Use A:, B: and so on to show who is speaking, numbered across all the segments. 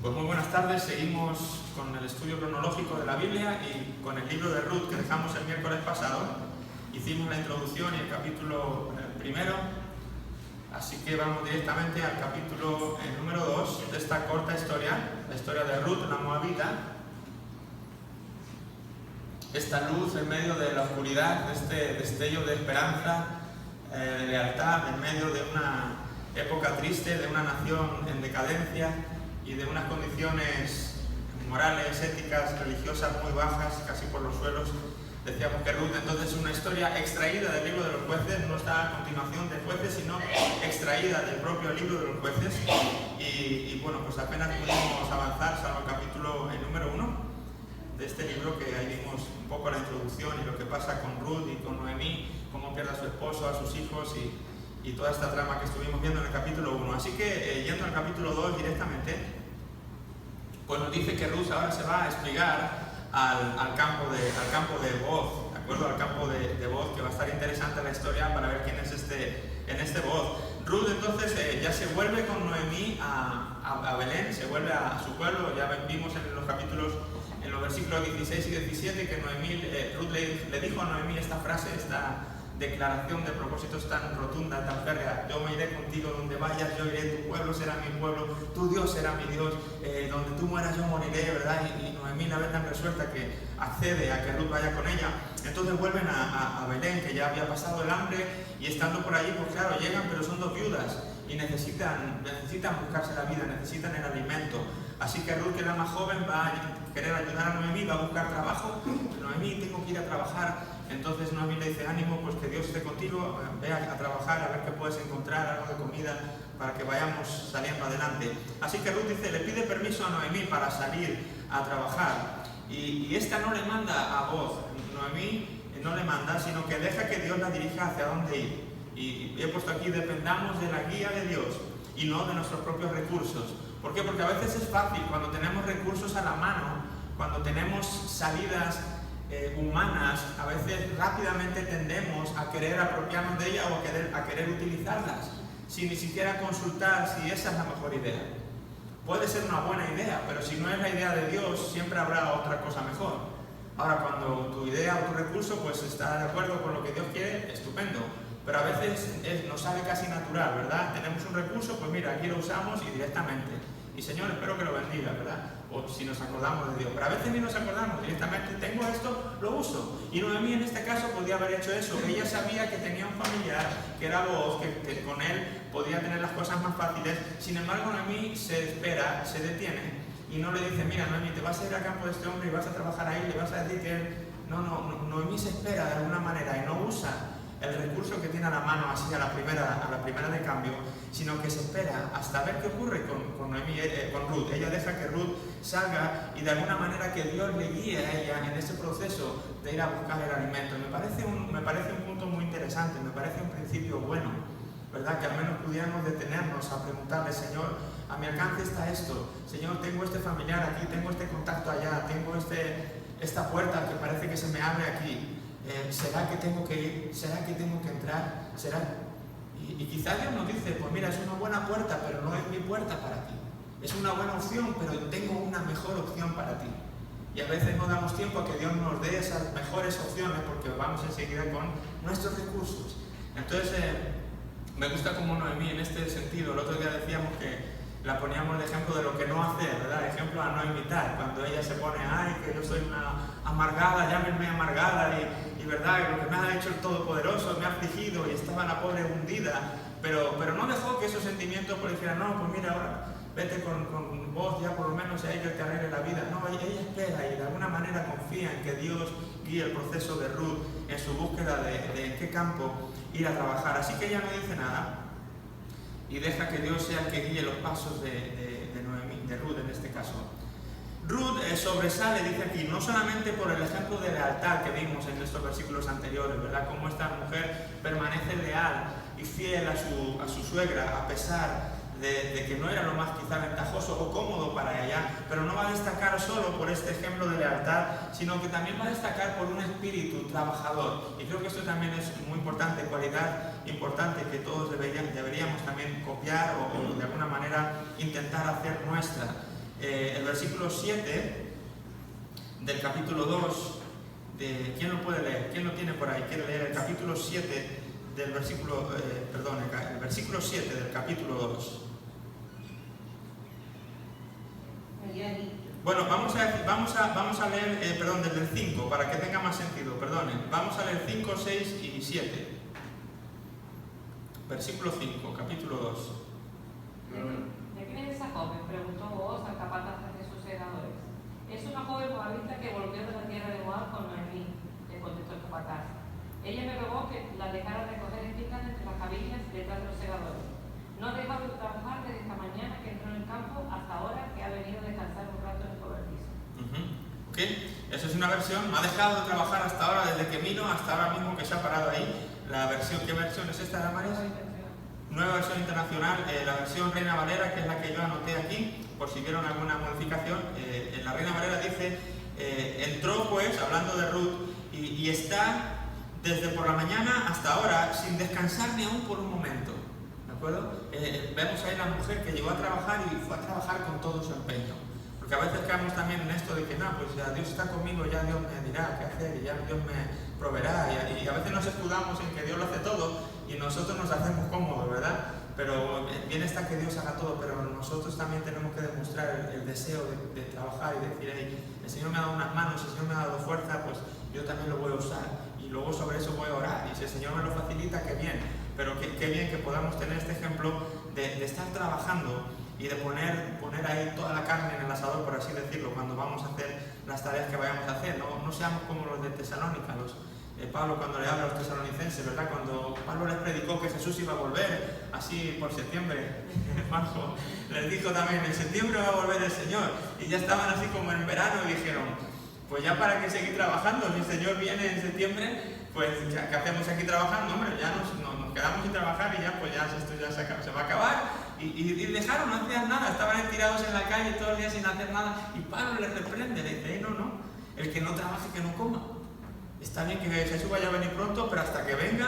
A: Pues muy buenas tardes, seguimos con el estudio cronológico de la Biblia y con el libro de Ruth que dejamos el miércoles pasado. Hicimos la introducción y el capítulo primero, así que vamos directamente al capítulo número 2 de esta corta historia, la historia de Ruth, la moabita. Esta luz en medio de la oscuridad, de este destello de esperanza, de lealtad, en medio de una época triste, de una nación en decadencia y de unas condiciones morales, éticas, religiosas muy bajas, casi por los suelos. Decíamos que Ruth entonces es una historia extraída del libro de los jueces, no está a continuación de jueces, sino extraída del propio libro de los jueces. Y bueno, pues apenas pudimos avanzar salvo el capítulo número 1 de este libro, que ahí vimos un poco la introducción y lo que pasa con Ruth y con Noemí, cómo pierde a su esposo, a sus hijos y toda esta trama que estuvimos viendo en el capítulo 1. Así que yendo al capítulo 2 directamente, pues nos dice que Ruth ahora se va a explicar al campo de Boz, ¿de acuerdo? Al campo de Boz, que va a estar interesante la historia para ver quién es en este Boz. Ruth entonces ya se vuelve con Noemí a Belén, se vuelve a su pueblo. Ya vimos en los capítulos, en los versículos 16 y 17, que Ruth le dijo a Noemí esta frase, esta declaración de propósitos tan rotunda, tan férrea: yo me iré contigo donde vayas, yo iré, tu pueblo será mi pueblo, tu Dios será mi Dios, donde tú mueras yo moriré, ¿verdad? Y Noemí la ve tan resuelta que accede a que Ruth vaya con ella. Entonces vuelven a Belén, que ya había pasado el hambre, y estando por allí, pues claro, llegan, pero son dos viudas y necesitan buscarse la vida, necesitan el alimento. Así que Ruth, que era más joven, va a querer ayudar a Noemí, va a buscar trabajo. Noemí, tengo que ir a trabajar. Entonces Noemí le dice: ánimo, pues que Dios esté contigo, ve a trabajar, a ver qué puedes encontrar, algo de comida, para que vayamos saliendo adelante. Así que Ruth le pide permiso a Noemí para salir a trabajar. Y esta no le manda a Boz, Noemí no le manda, sino que deja que Dios la dirija hacia dónde ir. Y he puesto aquí: dependamos de la guía de Dios y no de nuestros propios recursos. ¿Por qué? Porque a veces es fácil, cuando tenemos recursos a la mano, cuando tenemos salidas humanas, a veces rápidamente tendemos a querer apropiarnos de ellas o a querer utilizarlas, sin ni siquiera consultar si esa es la mejor idea. Puede ser una buena idea, pero si no es la idea de Dios, siempre habrá otra cosa mejor. Ahora, cuando tu idea o tu recurso pues está de acuerdo con lo que Dios quiere, estupendo. Pero a veces nos sale casi natural, ¿verdad? Tenemos un recurso, pues mira, aquí lo usamos y directamente. Y Señor, espero que lo bendiga, ¿verdad? O si nos acordamos de Dios. Pero a veces ni nos acordamos, directamente tengo esto, lo uso. Y Noemí en este caso podía haber hecho eso. Ella sabía que tenía un familiar, que era Boz, que con él podía tener las cosas más fáciles. Sin embargo, Noemí se espera, se detiene y no le dice: mira, Noemí, te vas a ir al campo de este hombre y vas a trabajar ahí, le vas a decir que él... No, Noemí se espera de alguna manera y no usa el recurso que tiene a la mano así a la primera de cambio, sino que se espera hasta ver qué ocurre con Ruth. Ella deja que Ruth salga y de alguna manera que Dios le guíe a ella en ese proceso de ir a buscar el alimento. Me parece un punto muy interesante, me parece un principio bueno, ¿verdad? Que al menos pudiéramos detenernos a preguntarle: Señor, a mi alcance está esto, Señor, tengo este familiar aquí, tengo este contacto allá, tengo esta puerta que parece que se me abre aquí. ¿Será que tengo que ir? ¿Será que tengo que entrar? ¿Será? Y quizás Dios nos dice: pues mira, es una buena puerta, pero no es mi puerta para ti. Es una buena opción, pero tengo una mejor opción para ti. Y a veces no damos tiempo a que Dios nos dé esas mejores opciones porque vamos enseguida con nuestros recursos. Entonces, me gusta como Noemí en este sentido. El otro día decíamos que la poníamos de ejemplo de lo que no hacer, ¿verdad? Ejemplo a no imitar. Cuando ella se pone: ay, que yo soy una amargada, llámenme amargada, y verdad, lo que me ha hecho el Todopoderoso, me ha afligido, y estaba la pobre hundida, pero no dejó que esos sentimientos pues dijera: no, pues mira, ahora vete con vos, ya por lo menos hay que te arregle la vida. No, ella espera y de alguna manera confía en que Dios guíe el proceso de Ruth en su búsqueda de en qué campo ir a trabajar. Así que ella no dice nada y deja que Dios sea el que guíe los pasos de Noemí, de Ruth en este caso. Ruth sobresale, dice aquí, no solamente por el ejemplo de lealtad que vimos en estos versículos anteriores, ¿verdad? Cómo esta mujer permanece leal y fiel a su suegra, a pesar de que no era lo más quizá ventajoso o cómodo para ella, pero no va a destacar solo por este ejemplo de lealtad, sino que también va a destacar por un espíritu trabajador. Y creo que esto también es muy importante, cualidad importante que todos deberíamos también copiar o de alguna manera intentar hacer nuestra. el versículo 7 del capítulo 2, ¿quién lo puede leer? ¿Quién lo tiene por ahí? ¿Quiere leer el capítulo 7 del versículo, el versículo 7 del capítulo 2? Bueno, vamos a leer, desde el 5, para que tenga más sentido, Vamos a leer 5, 6 y 7. Versículo 5, capítulo 2.
B: ¿De quién es esa joven?, preguntó Booz al capataz de sus segadores. Es una joven moabita que volvió de la tierra de Moab con Noemí, le contestó el capataz. Ella me rogó que la dejara recoger espigas entre las cabillas detrás de los segadores. No ha dejado de trabajar desde esta mañana que entró en el campo hasta ahora que ha venido a descansar un rato en el cobertizo.
A: ¿Okay? Esa es una versión. No ha dejado de trabajar hasta ahora, desde que vino hasta ahora mismo que se ha parado ahí. La versión, ¿qué versión es esta, Damaris? Nueva versión internacional, la versión Reina Valera, que es la que yo anoté aquí, por si vieron alguna modificación. En la Reina Valera dice, entró pues, hablando de Ruth, y está desde por la mañana hasta ahora sin descansar ni aún por un momento. ¿De acuerdo? Vemos ahí la mujer que llegó a trabajar y fue a trabajar con todo su empeño. Porque a veces caemos también en esto de que no, pues ya Dios está conmigo, ya Dios me dirá qué hacer y ya Dios me proveerá. Y a veces nos escudamos en que Dios lo hace todo y nosotros nos hacemos cómodos, ¿verdad? Pero bien está que Dios haga todo, pero nosotros también tenemos que demostrar el deseo de trabajar y decir, hey, el Señor me ha dado unas manos, el Señor me ha dado fuerza, pues yo también lo voy a usar. Y luego sobre eso voy a orar. Y si el Señor me lo facilita, qué bien. Pero qué bien que podamos tener este ejemplo de estar trabajando y de poner ahí toda la carne en el asador, por así decirlo, cuando vamos a hacer las tareas que vayamos a hacer. No seamos como los de Tesalónica, Pablo cuando le habla a los tesalonicenses, ¿verdad? Cuando Pablo les predicó que Jesús iba a volver, así por septiembre, Marco les dijo también, en septiembre va a volver el Señor. Y ya estaban así como en verano y dijeron, pues ya para qué seguir trabajando, si el Señor viene en septiembre, pues ¿qué hacemos aquí trabajando? Hombre, ya nos quedamos sin trabajar y ya pues ya esto ya se va a acabar. Y dejaron, no hacían nada, estaban tirados en la calle todo el día sin hacer nada. Y Pablo les reprende, le dice, no, el que no trabaje que no coma. Está bien que Jesús vaya a venir pronto, pero hasta que venga,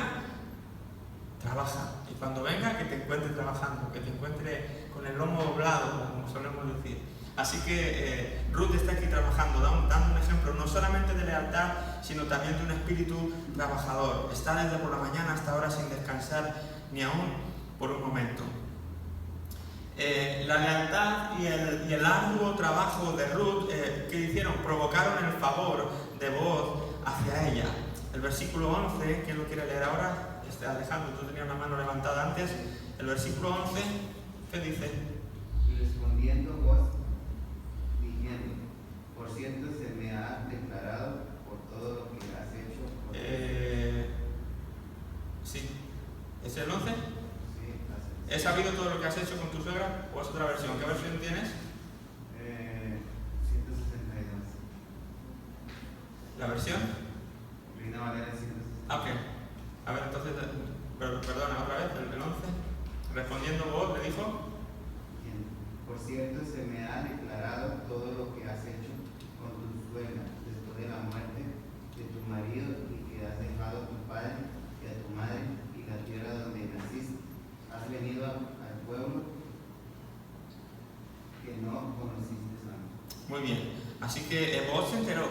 A: trabaja. Y cuando venga, que te encuentre trabajando, que te encuentre con el lomo doblado, como solemos decir. Así que Ruth está aquí trabajando, dando un ejemplo no solamente de lealtad, sino también de un espíritu trabajador. Está desde por la mañana hasta ahora sin descansar ni aún por un momento. La lealtad y el arduo trabajo de Ruth, que hicieron, provocaron el favor de Booz hacia ella. El versículo 11, ¿quién lo quiere leer ahora? Alejandro, tú tenías la mano levantada antes. El versículo 11, ¿qué dice?
C: Y respondiendo Booz, diciendo, por cierto se me ha declarado por todo lo que has hecho.
A: Sí. ¿Es el 11?
C: Sí,
A: ¿He sabido todo lo que has hecho con tu suegra? ¿O es otra versión? ¿Qué versión tienes?
C: 162.
A: ¿La versión?
C: Reina Valera 162.
A: Ok. A ver, entonces, perdona, otra vez, el 11. Respondiendo Booz, le dijo.
C: Bien. Por cierto, se me ha declarado todo lo que has hecho con tu suegra después de la muerte de tu marido y que has dejado a tu padre y a tu madre y la tierra donde naciste. Has venido al pueblo que no conociste antes.
A: Muy bien. Así que Booz se enteró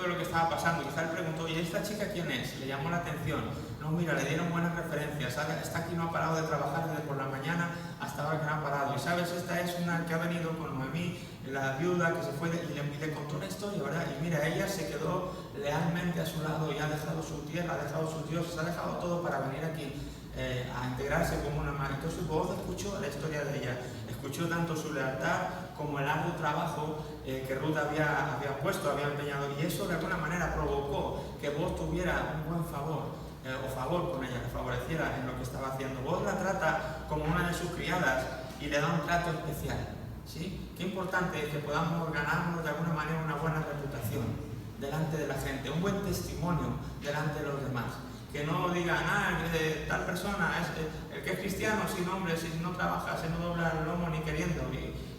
A: de lo que estaba pasando. Quizá él preguntó, ¿y esta chica quién es? Le llamó la atención. No, mira, le dieron buenas referencias. Está aquí, no ha parado de trabajar desde por la mañana hasta ahora que no ha parado. Y sabes, esta es una que ha venido con Noemí, la viuda que se fue y le contó una historia, ¿verdad? Y mira, ella se quedó lealmente a su lado y ha dejado su tierra, ha dejado sus dioses, ha dejado todo para venir aquí a integrarse como una madre. Entonces Booz escuchó la historia de ella, escuchó tanto su lealtad como el arduo trabajo que Ruth había empeñado, y eso de alguna manera provocó que Booz tuviera un buen favor o favor con ella, que favoreciera en lo que estaba haciendo. Booz la trata como una de sus criadas y le da un trato especial. ¿Sí? Qué importante es que podamos ganarnos de alguna manera una buena reputación delante de la gente, un buen testimonio delante de los demás. Que no digan, tal persona, el que es cristiano sin hombre, si no trabaja, se no dobla el lomo ni queriendo,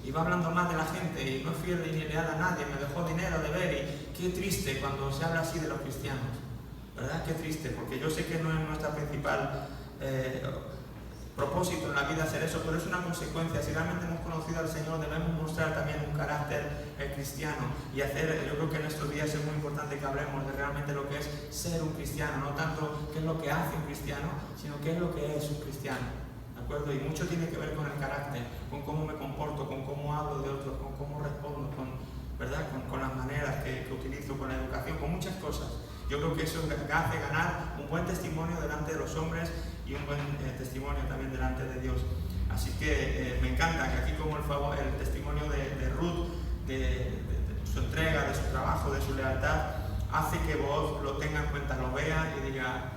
A: y va hablando más de la gente, y no es fiel ni leal a nadie, me dejó dinero de ver, y qué triste cuando se habla así de los cristianos, ¿verdad? Qué triste, porque yo sé que no es nuestra principal propósito en la vida hacer eso, pero es una consecuencia. Si realmente hemos conocido al Señor, debemos mostrar también un carácter cristiano y hacer, yo creo que en estos días es muy importante que hablemos de realmente lo que es ser un cristiano, no tanto qué es lo que hace un cristiano, sino qué es lo que es un cristiano, ¿de acuerdo? Y mucho tiene que ver con el carácter, con cómo me comporto, con cómo hablo de otros, con cómo respondo, ¿verdad? Con las maneras que utilizo, con la educación, con muchas cosas. Yo creo que eso hace ganar un buen testimonio delante de los hombres y un buen testimonio también delante de Dios. Así que me encanta que aquí como el testimonio de Ruth, de su entrega, de su trabajo, de su lealtad, hace que vos lo tenga en cuenta, lo vea y diga,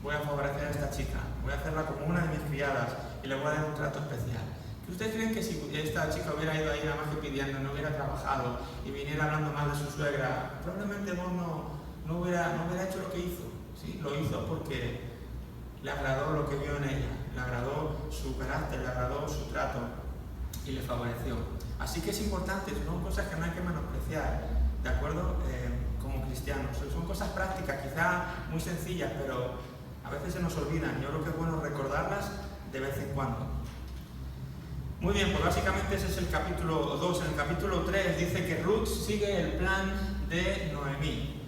A: voy a favorecer a esta chica, voy a hacerla como una de mis criadas y le voy a dar un trato especial. ¿Que ustedes creen que si esta chica hubiera ido ahí nada más que pidiendo, no hubiera trabajado y viniera hablando mal de su suegra, probablemente vos no hubiera hecho lo que hizo? ¿Sí? Lo hizo porque le agradó lo que vio en ella, le agradó su carácter, le agradó su trato y le favoreció. Así que es importante, son cosas que no hay que menospreciar, ¿de acuerdo? Como cristianos. Son cosas prácticas, quizá muy sencillas, pero a veces se nos olvidan. Yo creo que es bueno recordarlas de vez en cuando. Muy bien, pues básicamente ese es el capítulo 2. En el capítulo 3 dice que Ruth sigue el plan de Noemí.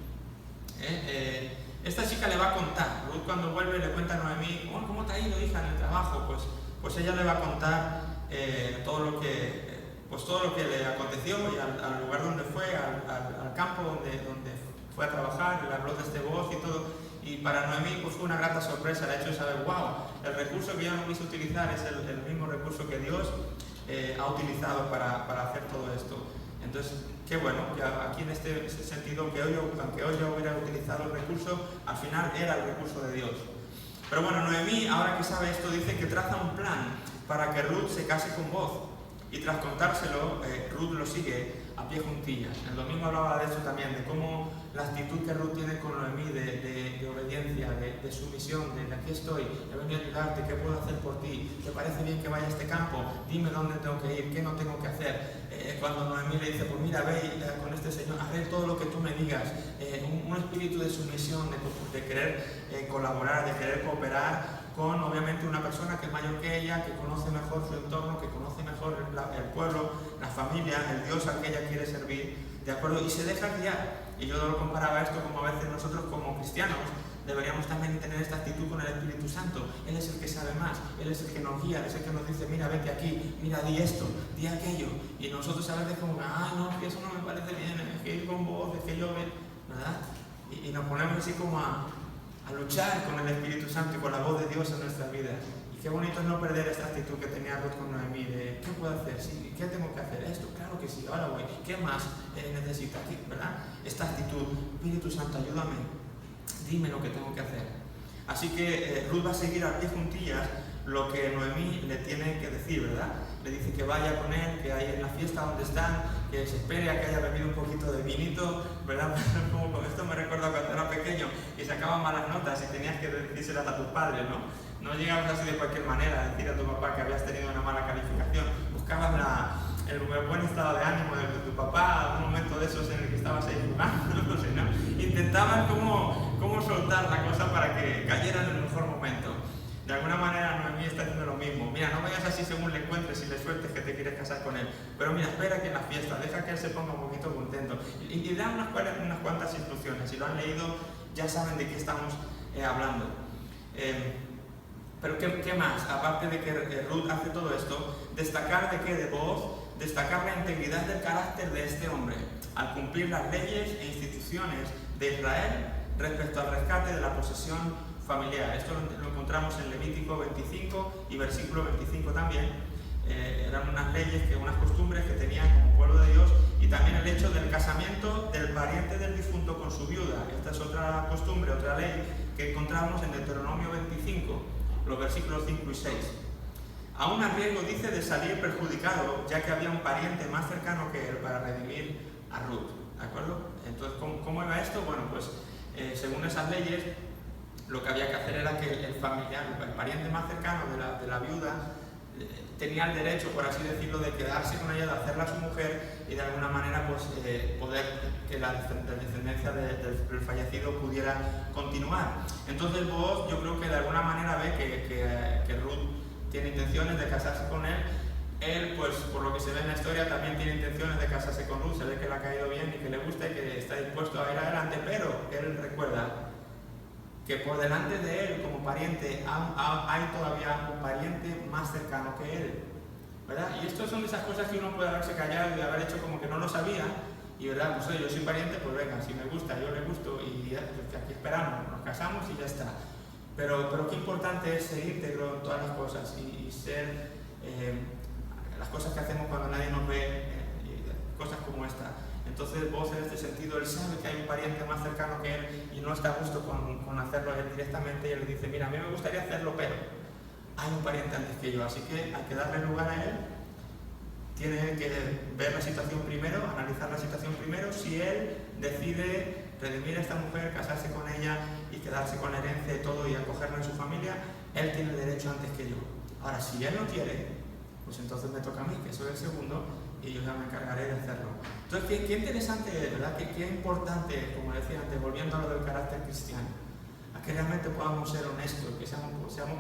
A: Esta chica le va a contar, Ruth cuando vuelve le cuenta a Noemí, oh, ¿cómo te ha ido, hija, en el trabajo? Pues ella le va a contar todo lo que le aconteció y al lugar donde fue, al campo donde fue a trabajar, le habló de este voz y todo. Y para Noemí pues fue una grata sorpresa el hecho de saber, wow, el recurso que yo no quise utilizar es el mismo recurso que Dios ha utilizado para hacer todo esto. Entonces, qué bueno, que aquí en este sentido, que aunque hoy yo hubiera utilizado el recurso, al final era el recurso de Dios. Pero bueno, Noemí, ahora que sabe esto, dice que traza un plan para que Ruth se case con Boaz. Y tras contárselo, Ruth lo sigue a pie juntillas. El domingo hablaba de eso también, de cómo la actitud que Ruth tiene con Noemí, de obediencia, de sumisión, de aquí estoy, he venido a ayudarte, ¿qué puedo hacer por ti? ¿Te parece bien que vaya a este campo? Dime dónde tengo que ir, qué no tengo que hacer. Cuando Noemí le dice, pues mira, ve con este señor, haz todo lo que tú me digas. Un espíritu de sumisión, de querer colaborar, de querer cooperar con obviamente una persona que es mayor que ella, que conoce mejor su entorno, que conoce mejor el pueblo, la familia, el Dios al que ella quiere servir, ¿de acuerdo? Y se deja guiar. Y yo lo comparaba esto como a veces nosotros como cristianos deberíamos también tener esta actitud con el Espíritu Santo. Él es el que sabe más, Él es el que nos guía, Él es el que nos dice, mira, vete aquí, mira, di esto, di aquello. Y nosotros a veces como, no, que eso no me parece bien, es que ir con vos, es que yo, ¿verdad? Y nos ponemos así como a luchar con el Espíritu Santo y con la voz de Dios en nuestras vidas. Y qué bonito es no perder esta actitud que tenía Ruth con Noemí de ¿qué puedo hacer? Sí, ¿qué tengo que hacer? Esto, claro que sí, ahora voy. ¿Qué más necesito aquí? ¿Verdad? Esta actitud, Espíritu Santo, ayúdame, dime lo que tengo que hacer. Así que Ruth va a seguir a pie juntillas lo que Noemí le tiene que decir, ¿verdad? Le dice que vaya con él, que hay en la fiesta donde están, que se espere a que haya bebido un poquito de vinito, ¿verdad? Como con esto me recuerda cuando era pequeño y sacaban malas notas y tenías que decírselas a tus padres, ¿no? No llegabas así de cualquier manera a decir a tu papá que habías tenido una mala calificación. Buscabas el buen estado de ánimo de tu papá, un momento de esos en el que estabas ahí jugando, no sé, ¿no? Intentaban cómo soltar la cosa para que cayera en el mejor momento. De alguna manera Noemí está haciendo lo mismo. Mira, no vayas así según le encuentres y le sueltes que te quieres casar con él. Pero mira, espera que en la fiesta, deja que él se ponga un poquito contento. Y da unas cuantas instrucciones. Si lo han leído, ya saben de qué estamos hablando. Pero ¿qué más? Aparte de que Ruth hace todo esto, destacar de qué de Boaz, destacar la integridad del carácter de este hombre al cumplir las leyes e instituciones de Israel respecto al rescate de la posesión familiar. Esto lo encontramos en Levítico 25 y versículo 25 también. Eran unas leyes, unas costumbres que tenían como pueblo de Dios, y también el hecho del casamiento del pariente del difunto con su viuda. Esta es otra costumbre, otra ley que encontramos en Deuteronomio 25, los versículos 5 y 6. Aún a riesgo, dice, de salir perjudicado, ya que había un pariente más cercano que él para redimir a Ruth. ¿De acuerdo? Entonces, ¿cómo era esto? Bueno, pues según esas leyes, lo que había que hacer era que el familiar, el pariente más cercano de la viuda, tenía el derecho, por así decirlo, de quedarse con ella, de hacerla su mujer y de alguna manera pues, poder que la descendencia del fallecido pudiera continuar. Entonces Boaz, yo creo que de alguna manera ve que Ruth tiene intenciones de casarse con él, él, pues por lo que se ve en la historia, también tiene intenciones de casarse con Ruth, se ve que le ha caído bien y que le gusta y que está dispuesto a ir adelante, pero él recuerda que por delante de él, como pariente, hay todavía un pariente más cercano que él, ¿verdad? Y estas son esas cosas que uno puede haberse callado y haber hecho como que no lo sabía, y verdad, pues oye, yo soy pariente, pues venga, si me gusta, yo le gusto, y ya, pues aquí esperamos, nos casamos y ya está. Pero qué importante es ser íntegro en todas las cosas y ser las cosas que hacemos cuando nadie nos ve, cosas como esta. Entonces vos en este sentido, él sabe que hay un pariente más cercano que él y no está a gusto con hacerlo él directamente, y él dice, mira, a mí me gustaría hacerlo, pero hay un pariente antes que yo, así que hay que darle lugar a él. Tiene que ver la situación primero, analizar la situación primero. Si él decide redimir a esta mujer, casarse con ella y quedarse con la herencia y todo y acogerla en su familia, él tiene el derecho antes que yo. Ahora, si él no quiere, pues entonces me toca a mí, que soy el segundo, y yo ya me encargaré de hacerlo. Entonces, qué interesante, ¿verdad? Qué importante, como decía antes, volviendo a lo del carácter cristiano, a que realmente podamos ser honestos, que seamos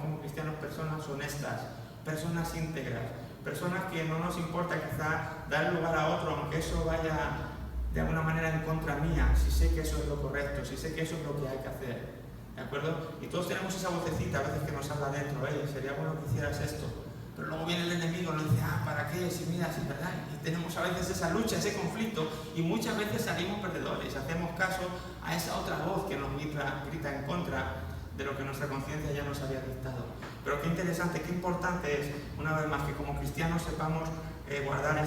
A: como cristianos personas honestas, personas íntegras, personas que no nos importa quizá dar lugar a otro, aunque eso vaya de alguna manera en contra mía, si sé que eso es lo correcto, si sé que eso es lo que hay que hacer, ¿de acuerdo? Y todos tenemos esa vocecita a veces que nos habla dentro, sería bueno que hicieras esto, pero luego viene el enemigo y nos dice, ¿para qué? Si mira, si verdad, y tenemos a veces esa lucha, ese conflicto, y muchas veces salimos perdedores, hacemos caso a esa otra voz que nos grita en contra de lo que nuestra conciencia ya nos había dictado. Pero qué interesante, qué importante es, una vez más, que como cristianos sepamos guardar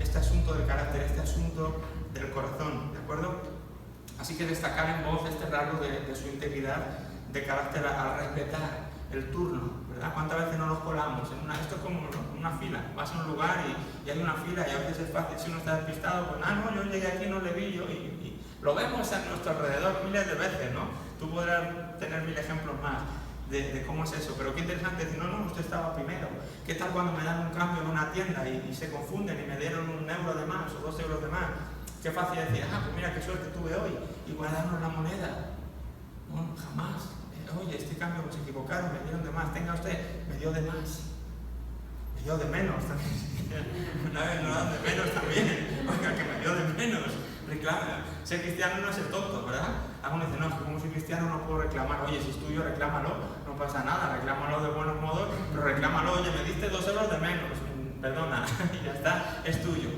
A: este asunto del carácter, este asunto del corazón, ¿de acuerdo? Así que destacar en vos este rasgo de su integridad de carácter al respetar el turno, ¿verdad? ¿Cuántas veces no nos colamos? Esto es como una fila, vas a un lugar y hay una fila y a veces es fácil, si uno está despistado, pues no, yo llegué aquí, no le vi yo, y lo vemos a nuestro alrededor miles de veces, ¿no? Tú podrás tener 1000 ejemplos más de cómo es eso, pero qué interesante decir, no, usted estaba primero. ¿Qué tal cuando me dan un cambio en una tienda y se confunden y me dieron 1 euro de más o 2 euros de más? Qué fácil decir, pues mira qué suerte tuve hoy, y guardarnos la moneda. No, jamás. Oye, este cambio se equivocaron, me dieron de más, tenga usted, me dio de más. Me dio de menos también. Una vez nos dan de menos también. Oiga, que me dio de menos. Reclama. Ser cristiano no es el tonto, ¿verdad? Algunos dicen, no, es que como soy cristiano no puedo reclamar. Oye, si es tuyo, reclámalo, no pasa nada, reclámalo de buenos modos, pero reclámalo, oye, me diste 2 euros de menos, perdona, y ya está, es tuyo,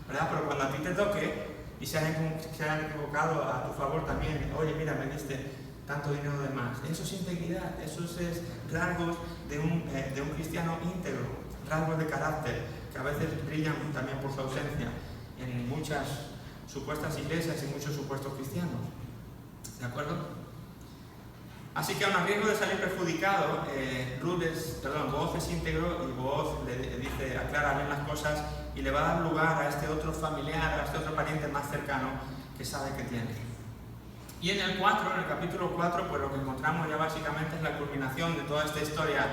A: ¿verdad? Pero cuando a ti te toque y se hayan equivocado a tu favor también, oye, mira, me diste tanto dinero de más. Eso es integridad, eso es rasgos de un cristiano íntegro, rasgos de carácter, que a veces brillan también por su ausencia en muchas supuestas iglesias y muchos supuestos cristianos. ¿De acuerdo? Así que aun a riesgo de salir perjudicado, Booz es íntegro y Booz le dice, aclara bien las cosas y le va a dar lugar a este otro familiar, a este otro pariente más cercano que sabe que tiene. Y en el capítulo 4, pues lo que encontramos ya básicamente es la culminación de toda esta historia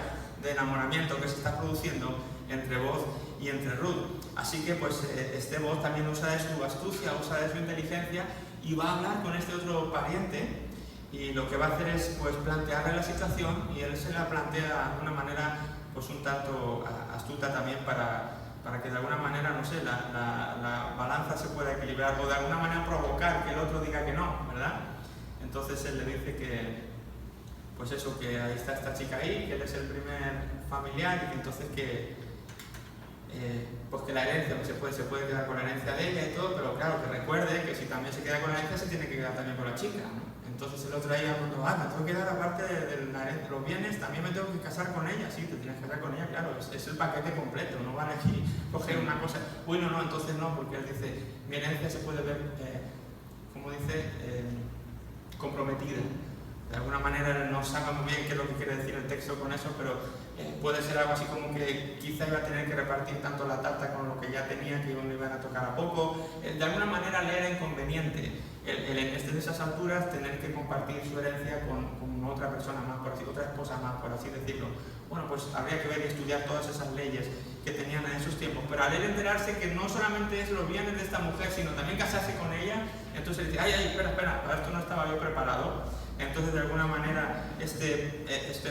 A: de enamoramiento que se está produciendo entre Booz y entre Ruth. Así que pues este Booz también usa de su astucia, usa de su inteligencia y va a hablar con este otro pariente, y lo que va a hacer es pues plantearle la situación, y él se la plantea de una manera pues un tanto astuta también para que de alguna manera, no sé, la balanza se pueda equilibrar, o de alguna manera provocar que el otro diga que no, ¿verdad? Entonces él le dice que pues eso, que ahí está esta chica ahí, que él es el primer familiar y que entonces pues que la herencia, pues se puede quedar con la herencia de ella y todo, pero claro, que recuerde que si también se queda con la herencia se tiene que quedar también con la chica, ¿no? Entonces el otro ahí hablando, me tengo que dar aparte de los bienes, también me tengo que casar con ella. Sí, te tienes que casar con ella, claro, es el paquete completo, no van aquí a coger una cosa, bueno, no, entonces no, porque él dice, mi herencia se puede ver, como dice, comprometida. De alguna manera no sabe muy bien qué es lo que quiere decir el texto con eso, pero puede ser algo así como que quizá iba a tener que repartir tanto la tarta con lo que ya tenía, que no iban a tocar a poco. De alguna manera le era inconveniente en esas alturas tener que compartir su herencia con otra persona más, por así, otra esposa más, por así decirlo. Bueno, pues habría que ver y estudiar todas esas leyes que tenían en esos tiempos, pero al él enterarse que no solamente es los bienes de esta mujer, sino también casarse con ella, entonces dice, espera, para esto no estaba yo preparado. Entonces de alguna manera este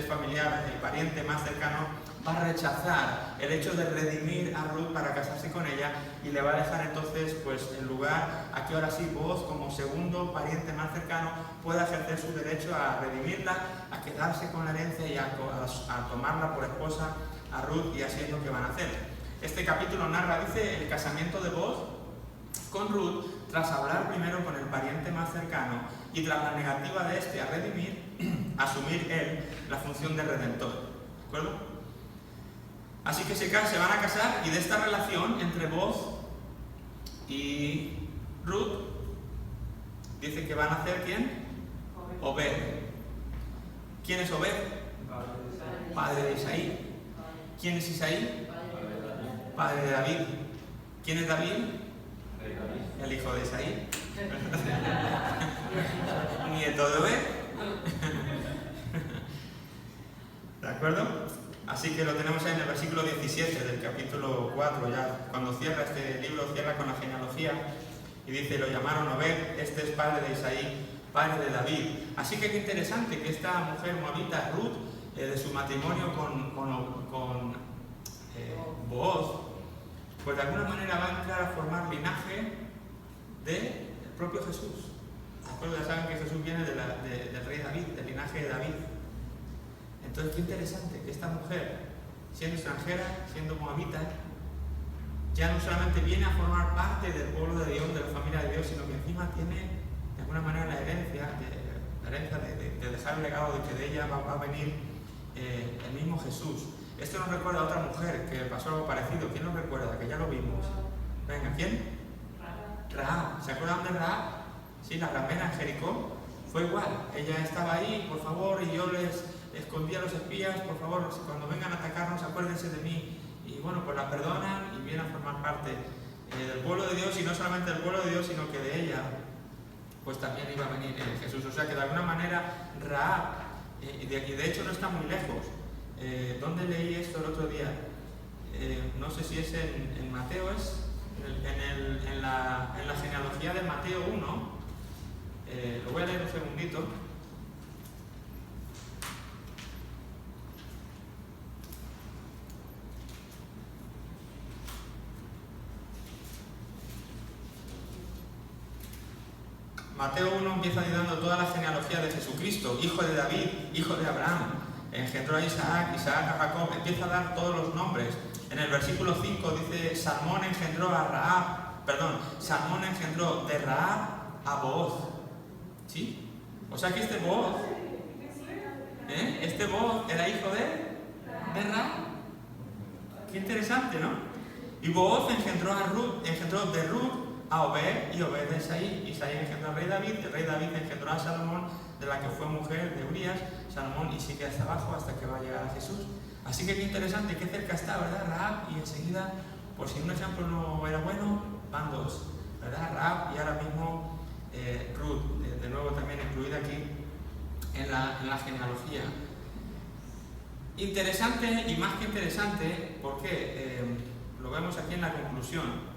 A: familiar, el pariente más cercano, va a rechazar el hecho de redimir a Ruth para casarse con ella y le va a dejar entonces pues en lugar a que ahora sí Booz, como segundo pariente más cercano, pueda ejercer su derecho a redimirla, a quedarse con la herencia y a tomarla por esposa a Ruth, y así es lo que van a hacer. Este capítulo narra, dice, el casamiento de Booz con Ruth tras hablar primero con el pariente más cercano y tras la negativa de este a redimir, asumir él la función de redentor. ¿De acuerdo? Así que se van a casar, y de esta relación entre Booz y Ruth dice que van a hacer ¿quién? Obed. ¿Quién es Obed? Padre de Isaí. ¿Quién es Isaí? Padre de David. ¿Quién es David? El hijo de Isaí. Nieto de Obed. ¿De acuerdo? Así que lo tenemos ahí en el versículo 17 del capítulo 4, ya cuando cierra este libro, cierra con la genealogía y dice, lo llamaron Obed, este es padre de Isaí, padre de David. Así que qué interesante que esta mujer moabita, Ruth, de su matrimonio con Booz, pues de alguna manera va a entrar a formar linaje del propio Jesús. Ya saben que Jesús viene del rey David, del linaje de David. Entonces, qué interesante que esta mujer, siendo extranjera, siendo moabita, ya no solamente viene a formar parte del pueblo de Dios, de la familia de Dios, sino que encima tiene, de alguna manera, la herencia de dejar el legado de que de ella va a venir el mismo Jesús. Esto nos recuerda a otra mujer que pasó algo parecido. ¿Quién nos recuerda? Que ya lo vimos. Venga, ¿quién? Rahab. ¿Se acuerdan de Rahab? Sí, la ramera en Jericó. Fue igual. Ella estaba ahí, por favor, y yo les escondí a los espías, por favor, cuando vengan a atacarnos, acuérdense de mí. Y bueno, pues la perdonan y vienen a formar parte del pueblo de Dios, y no solamente del pueblo de Dios, sino que de ella, pues también iba a venir Jesús. O sea que de alguna manera Rahab, y de hecho no está muy lejos. ¿Dónde leí esto el otro día? No sé si es en Mateo, en la genealogía de Mateo 1. Lo voy a leer un segundito. Mateo 1 empieza dando toda la genealogía de Jesucristo, hijo de David, hijo de Abraham. Engendró a Isaac, Isaac a Jacob, empieza a dar todos los nombres. En el versículo 5 dice, Salmón engendró de Rahab a Booz. ¿Sí? O sea que este Booz era hijo de Rahab. Qué interesante, ¿no? Y Booz engendró de Ruth a Obed, y Obed de Isaí. Isaí engendró al rey David, el rey David engendró a Salomón, de la que fue mujer de Urías, Salomón, y sigue hasta abajo hasta que va a llegar a Jesús. Así que qué interesante, qué cerca está, ¿verdad? Rahab, y enseguida, por si un ejemplo no era bueno, van dos, ¿verdad? Rahab y ahora mismo Ruth, de nuevo también incluida aquí en la genealogía. Interesante, y más que interesante, porque lo vemos aquí en la conclusión.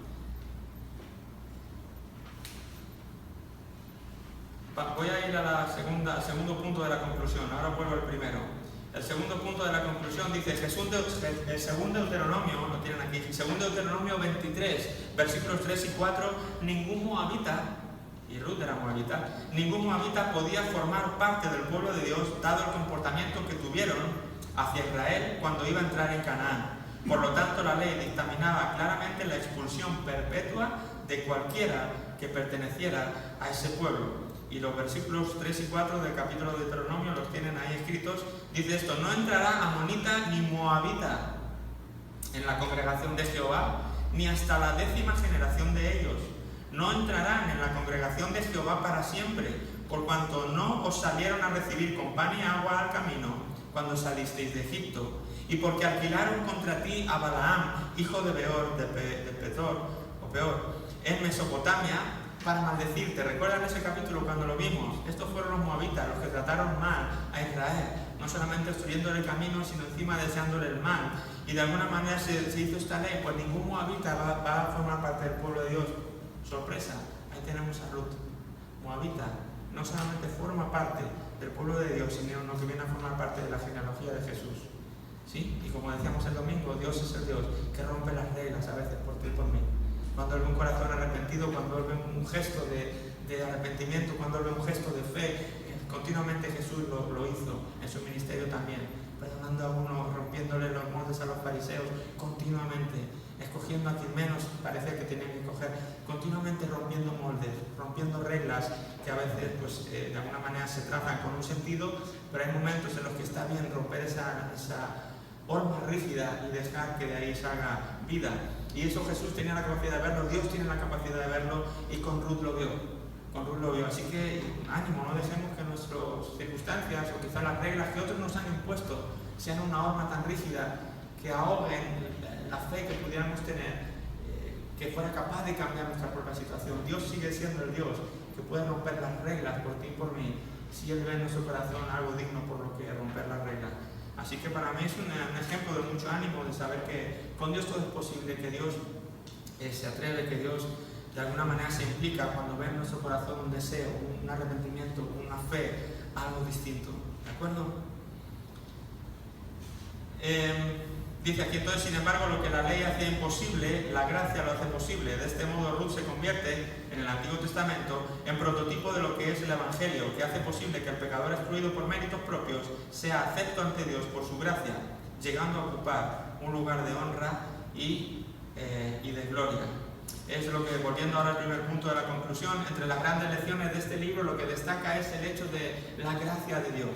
A: Voy a ir al segundo punto de la conclusión, ahora vuelvo al primero. El segundo punto de la conclusión dice, el segundo Deuteronomio, lo tienen aquí, segundo Deuteronomio 23, versículos 3 y 4, ningún moabita, y Ruth era moabita, ningún moabita podía formar parte del pueblo de Dios, dado el comportamiento que tuvieron hacia Israel cuando iba a entrar en Canaán. Por lo tanto, la ley dictaminaba claramente la expulsión perpetua de cualquiera que perteneciera a ese pueblo. Y los versículos 3 y 4 del capítulo de Deuteronomio los tienen ahí escritos. Dice esto, no entrará amonita ni moabita en la congregación de Jehová, ni hasta la 10ª generación de ellos. No entrarán en la congregación de Jehová para siempre, por cuanto no os salieron a recibir con pan y agua al camino cuando salisteis de Egipto, y porque alquilaron contra ti a Balaam, hijo de Beor, en Mesopotamia, para maldecirte. ¿Recuerdan ese capítulo cuando lo vimos? Estos fueron los moabitas, los que trataron mal a Israel, no solamente destruyéndole el camino, sino encima deseándole el mal. Y de alguna manera se hizo esta ley, pues ningún moabita va a formar parte del pueblo de Dios. Sorpresa, ahí tenemos a Ruth, moabita, no solamente forma parte del pueblo de Dios, sino que viene a formar parte de la genealogía de Jesús. ¿sí? Y como decíamos el domingo, Dios es el Dios que rompe las reglas a veces por ti y por mí. Cuando Él ve un corazón arrepentido, cuando Él ve un gesto de arrepentimiento, cuando Él ve un gesto de fe, continuamente Jesús lo hizo en su ministerio también, perdonando a uno, rompiéndole los moldes a los fariseos, continuamente, escogiendo a quien menos parecía que tenían que coger, continuamente rompiendo moldes, rompiendo reglas que a veces pues, de alguna manera se trazan con un sentido, pero hay momentos en los que está bien romper esa horma rígida y dejar que de ahí salga vida. Y eso Jesús tenía la capacidad de verlo, Dios tiene la capacidad de verlo, y con Ruth lo vio. Así que ánimo, no dejemos que nuestras circunstancias o quizás las reglas que otros nos han impuesto sean una horma tan rígida que ahoguen la fe que pudiéramos tener, que fuera capaz de cambiar nuestra propia situación. Dios sigue siendo el Dios que puede romper las reglas por ti y por mí, si Él ve en nuestro corazón algo digno por lo que romper las reglas. Así que para mí es un ejemplo de mucho ánimo, de saber que con Dios todo es posible, que Dios se atreve, que Dios de alguna manera se implica cuando ve en nuestro corazón un deseo, un arrepentimiento, una fe, algo distinto. ¿De acuerdo? Dice aquí, entonces, sin embargo, lo que la ley hacía imposible, la gracia lo hace posible. De este modo, Ruth se convierte en el Antiguo Testamento en prototipo de lo que es el Evangelio, que hace posible que el pecador excluido por méritos propios sea acepto ante Dios por su gracia, llegando a ocupar un lugar de honra y de gloria. Es lo que, volviendo ahora al primer punto de la conclusión, entre las grandes lecciones de este libro, lo que destaca es el hecho de la gracia de Dios.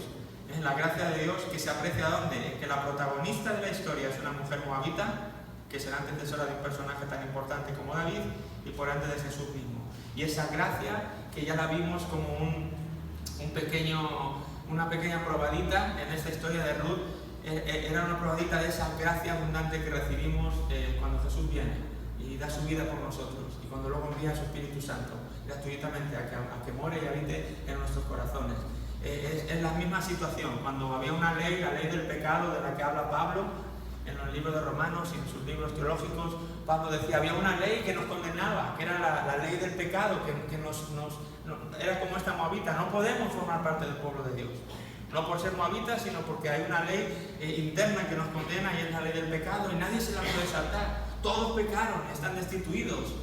A: Es la gracia de Dios que se aprecia ¿dónde? Que la protagonista de la historia es una mujer moabita, que será antecesora de un personaje tan importante como David, y por ende de Jesús mismo. Y esa gracia, que ya la vimos como una pequeña probadita en esta historia de Ruth, era una probadita de esa gracia abundante que recibimos cuando Jesús viene y da su vida por nosotros, y cuando luego envía a su Espíritu Santo gratuitamente a que more y habite en nuestros corazones. Es la misma situación. Cuando había una ley, la ley del pecado de la que habla Pablo en los libros de Romanos y en sus libros teológicos, Pablo decía, había una ley que nos condenaba, que era la ley del pecado, que era como esta moabita. No podemos formar parte del pueblo de Dios, no por ser moabitas, sino porque hay una ley interna que nos condena, y es la ley del pecado, y nadie se la puede saltar. Todos pecaron, están destituidos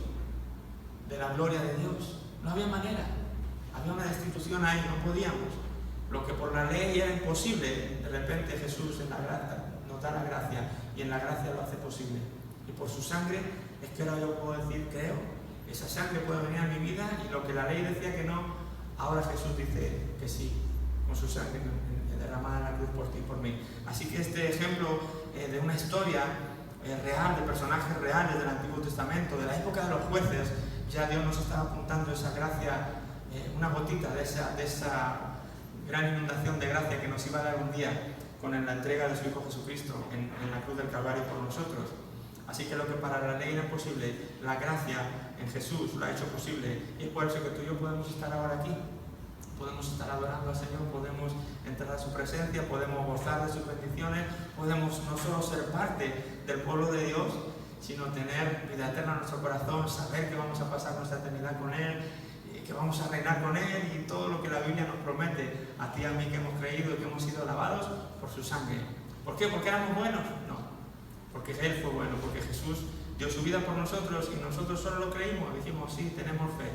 A: de la gloria de Dios. No había manera, había una destitución ahí, no podíamos. Lo que por la ley era imposible, de repente Jesús en la gracia nos da la gracia, y en la gracia lo hace posible. Y por su sangre es que ahora yo puedo decir, creo, esa sangre puede venir a mi vida, y lo que la ley decía que no, ahora Jesús dice que sí, con su sangre derramada en la cruz por ti y por mí. Así que este ejemplo de una historia real, de personajes reales del Antiguo Testamento, de la época de los jueces, ya Dios nos estaba apuntando esa gracia, una gotita de esa gran inundación de gracia que nos iba a dar un día con la entrega de su Hijo Jesucristo en la cruz del Calvario por nosotros. Así que lo que para la ley era imposible, la gracia en Jesús lo ha hecho posible, y es por eso que tú y yo podemos estar ahora aquí. Podemos estar adorando al Señor, podemos entrar a su presencia, podemos gozar de sus bendiciones, podemos no solo ser parte del pueblo de Dios, sino tener vida eterna en nuestro corazón, saber que vamos a pasar nuestra eternidad con Él, que vamos a reinar con Él, y todo lo que la Biblia nos promete a ti y a mí, que hemos creído y que hemos sido lavados por su sangre. ¿Por qué? ¿Porque éramos buenos? No, porque Él fue bueno, porque Jesús dio su vida por nosotros, y nosotros solo lo creímos, dijimos, sí, tenemos fe.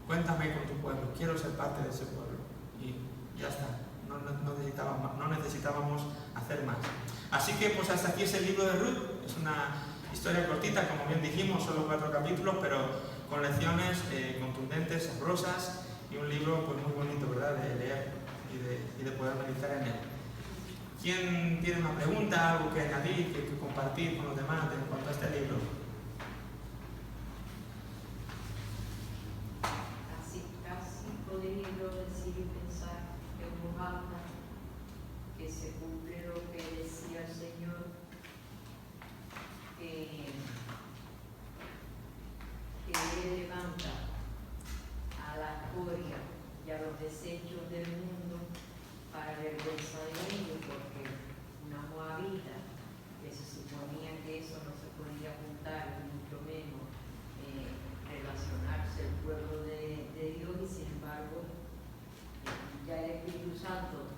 A: Cuéntame con tu pueblo, quiero ser parte de ese pueblo. Y ya está, no necesitábamos hacer más. Así que pues hasta aquí es el libro de Ruth. Es una historia cortita, como bien dijimos, solo 4 capítulos, pero con lecciones contundentes, sabrosas, y un libro pues muy bonito, ¿verdad?, de leer y de poder meditar en él. ¿Quién tiene una pregunta, algo que añadir, que compartir con los demás en cuanto a este libro?
D: Podría decir y pensar en voz alta que se cumple lo que decía el Señor, que Él levanta a la escoria y a los desechos del mundo para vergüenza de ellos, porque una moabita, que se suponía que eso no se podía juntar, ni mucho menos relacionarse el pueblo de Dios, y sin embargo ya el Espíritu Santo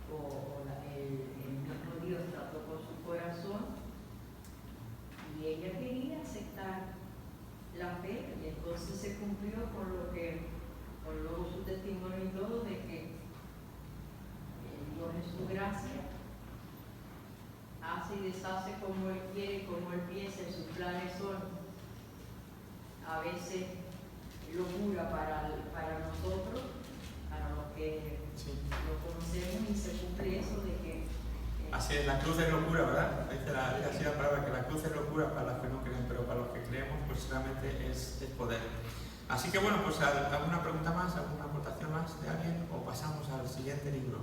D: o el mismo Dios trató con cumplió con luego su testimonio y todo, de que Dios en su gracia hace y deshace como Él quiere, como Él piensa, sus planes son a veces locura para nosotros, para los que lo conocemos, y se cumple eso de que...
A: Así es, la cruz es locura, ¿verdad? Dice así la palabra, que la cruz es locura para los que no creen, pero para los que creemos, pues realmente es poder. Así que bueno, pues ¿alguna pregunta más, alguna aportación más de alguien? ¿O pasamos al siguiente libro?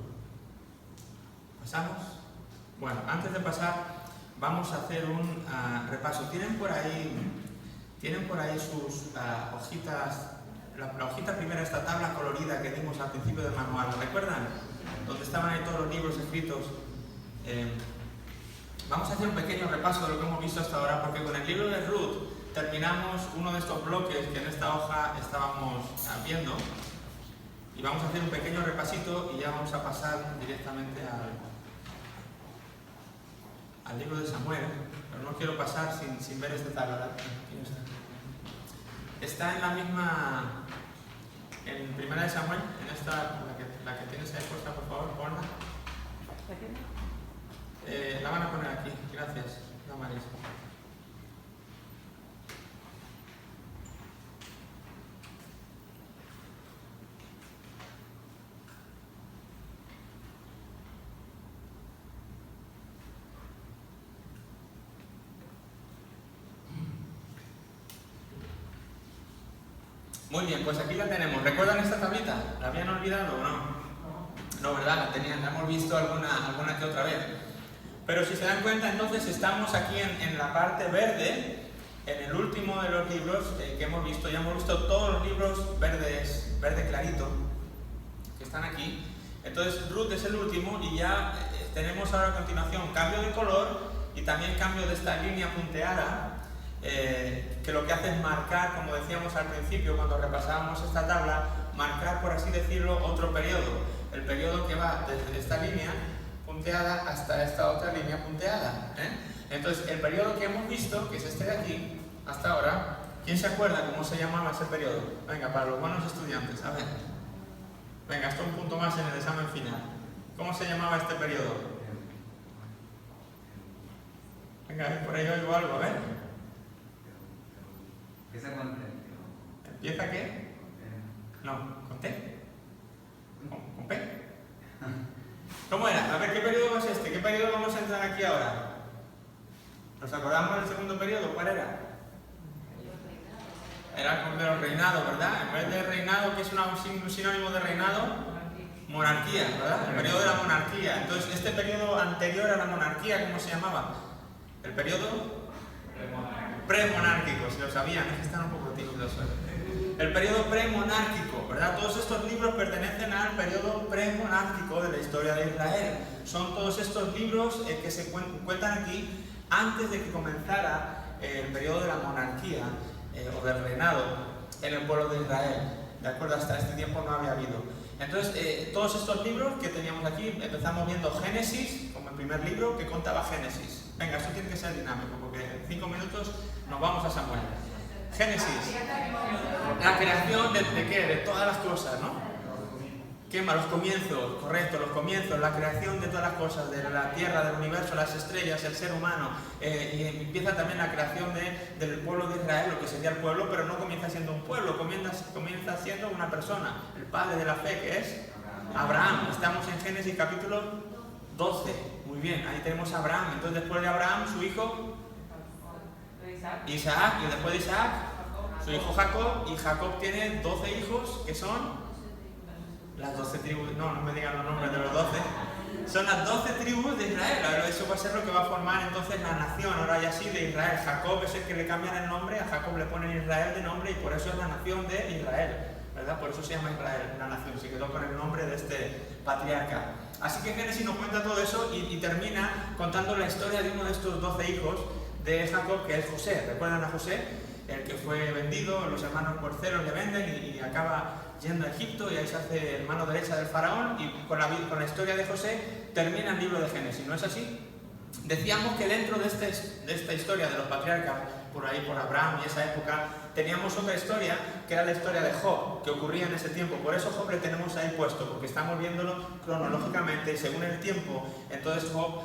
A: ¿Pasamos? Bueno, antes de pasar, vamos a hacer un repaso. ¿Tienen por ahí sus hojitas, la hojita primera, esta tabla colorida que dimos al principio del manual? ¿Recuerdan? Donde estaban ahí todos los libros escritos. Vamos a hacer un pequeño repaso de lo que hemos visto hasta ahora, porque con el libro de Ruth terminamos uno de estos bloques que en esta hoja estábamos viendo, y vamos a hacer un pequeño repasito y ya vamos a pasar directamente al libro de Samuel, pero no quiero pasar sin ver esta tabla. Está en la misma, en primera de Samuel, en esta, la que tienes ahí puesta, por favor, ponla. La van a poner aquí, gracias, Damaris. Muy bien, pues aquí la tenemos. ¿Recuerdan esta tablita? ¿La habían olvidado o no? No, ¿verdad? La tenían, la hemos visto alguna que otra vez. Pero si se dan cuenta, entonces estamos aquí en la parte verde, en el último de los libros que hemos visto. Ya hemos visto todos los libros verde clarito, que están aquí. Entonces Ruth es el último y ya tenemos ahora a continuación cambio de color y también cambio de esta línea punteada, que lo que hace es marcar, como decíamos al principio cuando repasábamos esta tabla, marcar, por así decirlo, otro periodo. El periodo que va desde esta línea punteada hasta esta otra línea punteada. Entonces, el periodo que hemos visto, que es este de aquí, hasta ahora, ¿quién se acuerda cómo se llamaba ese periodo? Venga, para los buenos estudiantes, a ver. Venga, esto es un punto más en el examen final. ¿Cómo se llamaba este periodo? Venga, por ahí oigo algo, a ver. ¿Empieza qué? No, ¿con T? ¿Con P? ¿Cómo era? A ver, ¿qué periodo es este? ¿Qué periodo vamos a entrar aquí ahora? ¿Nos acordamos del segundo periodo? ¿Cuál era? Era el de los reinados, ¿verdad? En vez de reinado, que es un sinónimo de reinado, monarquía, ¿verdad? El periodo de la monarquía. Entonces, este periodo anterior a la monarquía, ¿cómo se llamaba? El periodo premonárquico, si lo sabían, es que están un poco tímidos hoy. El periodo premonárquico, ¿verdad? Todos estos libros pertenecen al periodo premonárquico de la historia de Israel. Son todos estos libros que se cuentan aquí antes de que comenzara el periodo de la monarquía o del reinado en el pueblo de Israel. ¿De acuerdo? Hasta este tiempo no había habido. Entonces, todos estos libros que teníamos aquí, empezamos viendo Génesis como el primer libro que contaba Génesis. Venga, esto tiene que ser dinámico porque en 5 minutos nos vamos a Samuel. Génesis, la creación ¿de qué? De todas las cosas, ¿no? Quema los comienzos, correcto, los comienzos, la creación de todas las cosas, de la tierra, del universo, las estrellas, el ser humano, y empieza también la creación del pueblo de Israel, lo que sería el pueblo, pero no comienza siendo un pueblo, comienza siendo una persona, el padre de la fe, que es Abraham. Estamos en Génesis capítulo 12, muy bien, ahí tenemos a Abraham. Entonces después de Abraham, su hijo Isaac, y después de Isaac, su hijo Jacob, y Jacob tiene 12 hijos, que son las 12 tribus, no me digan los nombres de los 12, son las 12 tribus de Israel. Ahora eso va a ser lo que va a formar entonces la nación, ahora ya sí, de Israel. Jacob es el que le cambian el nombre, a Jacob le ponen Israel de nombre y por eso es la nación de Israel, ¿verdad? Por eso se llama Israel, la nación, se quedó con el nombre de este patriarca. Así que Génesis nos cuenta todo eso y termina contando la historia de uno de estos 12 hijos de Jacob, que es José. ¿Recuerdan a José? El que fue vendido, los hermanos porceros le venden y acaba yendo a Egipto y ahí se hace el mano derecha del faraón, y con la historia de José termina el libro de Génesis, ¿no es así? Decíamos que dentro de esta historia de los patriarcas, por ahí por Abraham y esa época, teníamos otra historia, que era la historia de Job, que ocurría en ese tiempo. Por eso Job le tenemos ahí puesto, porque estamos viéndolo cronológicamente según el tiempo. Entonces Job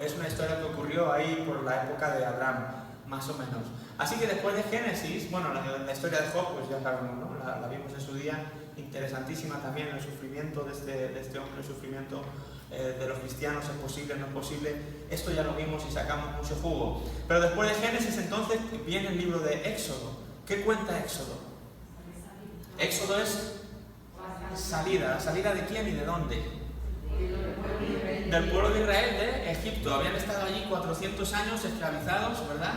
A: es una historia que ocurrió ahí por la época de Abraham, más o menos. Así que después de Génesis, bueno, la historia de Job, pues ya sabemos, ¿no? La vimos en su día, interesantísima también, el sufrimiento de este hombre, el sufrimiento de los cristianos, es posible, no es posible. Esto ya lo vimos y sacamos mucho jugo. Pero después de Génesis, entonces, viene el libro de Éxodo. ¿Qué cuenta Éxodo? Éxodo es salida. ¿La salida de quién y de dónde? Del pueblo de Israel de Egipto. Habían estado allí 400 años esclavizados, ¿verdad?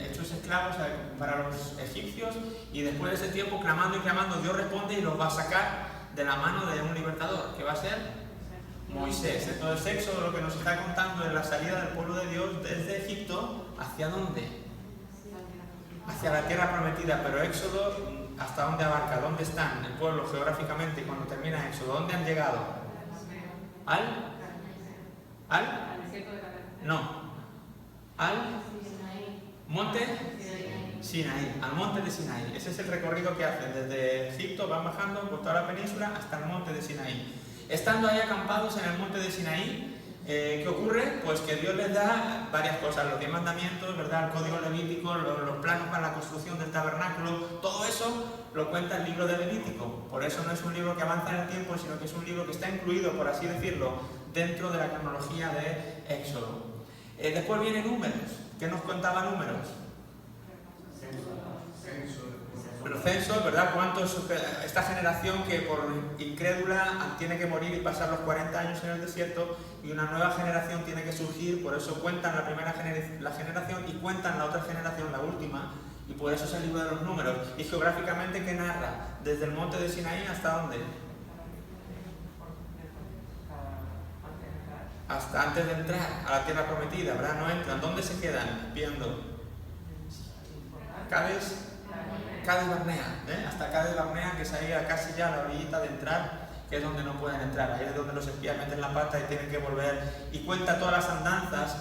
A: Hechos esclavos para los egipcios, y después de ese tiempo, clamando y clamando, Dios responde y los va a sacar de la mano de un libertador, que va a ser Moisés. Entonces Éxodo lo que nos está contando es la salida del pueblo de Dios desde Egipto. ¿Hacia dónde? Hacia la tierra prometida. Pero Éxodo, ¿hasta dónde abarca? ¿Dónde están el pueblo geográficamente cuando termina Éxodo? ¿Dónde han llegado? ¿Al
B: desierto de Canaán.
A: No. ¿Al monte Sinaí? Al monte de Sinaí. Ese es el recorrido que hacen. Desde Egipto van bajando por toda la península hasta el monte de Sinaí. Estando ahí acampados en el monte de Sinaí, ¿qué ocurre? Pues que Dios les da varias cosas, los 10 mandamientos, ¿verdad? El código levítico, los planos para la construcción del tabernáculo, todo eso lo cuenta el libro de Levítico. Por eso no es un libro que avanza en el tiempo, sino que es un libro que está incluido, por así decirlo, dentro de la cronología de Éxodo. Después viene Números. ¿Qué nos contaba Números? Pero censos, ¿verdad? ¿Cuántos? Esta generación que por incrédula tiene que morir y pasar los 40 años en el desierto, y una nueva generación tiene que surgir. Por eso cuentan la primera generación y cuentan la otra generación, la última, y por eso es el libro de los Números. Y geográficamente, ¿qué narra? Desde el monte de Sinaí hasta dónde? Hasta antes de entrar a la tierra prometida, ¿verdad? No entran. ¿Dónde se quedan? Viendo Cádiz Barnea, hasta Cádiz Barnea, que es ahí casi ya a la orillita de entrar, que es donde no pueden entrar. Ahí es donde los espías meten la pata y tienen que volver. Y cuenta todas las andanzas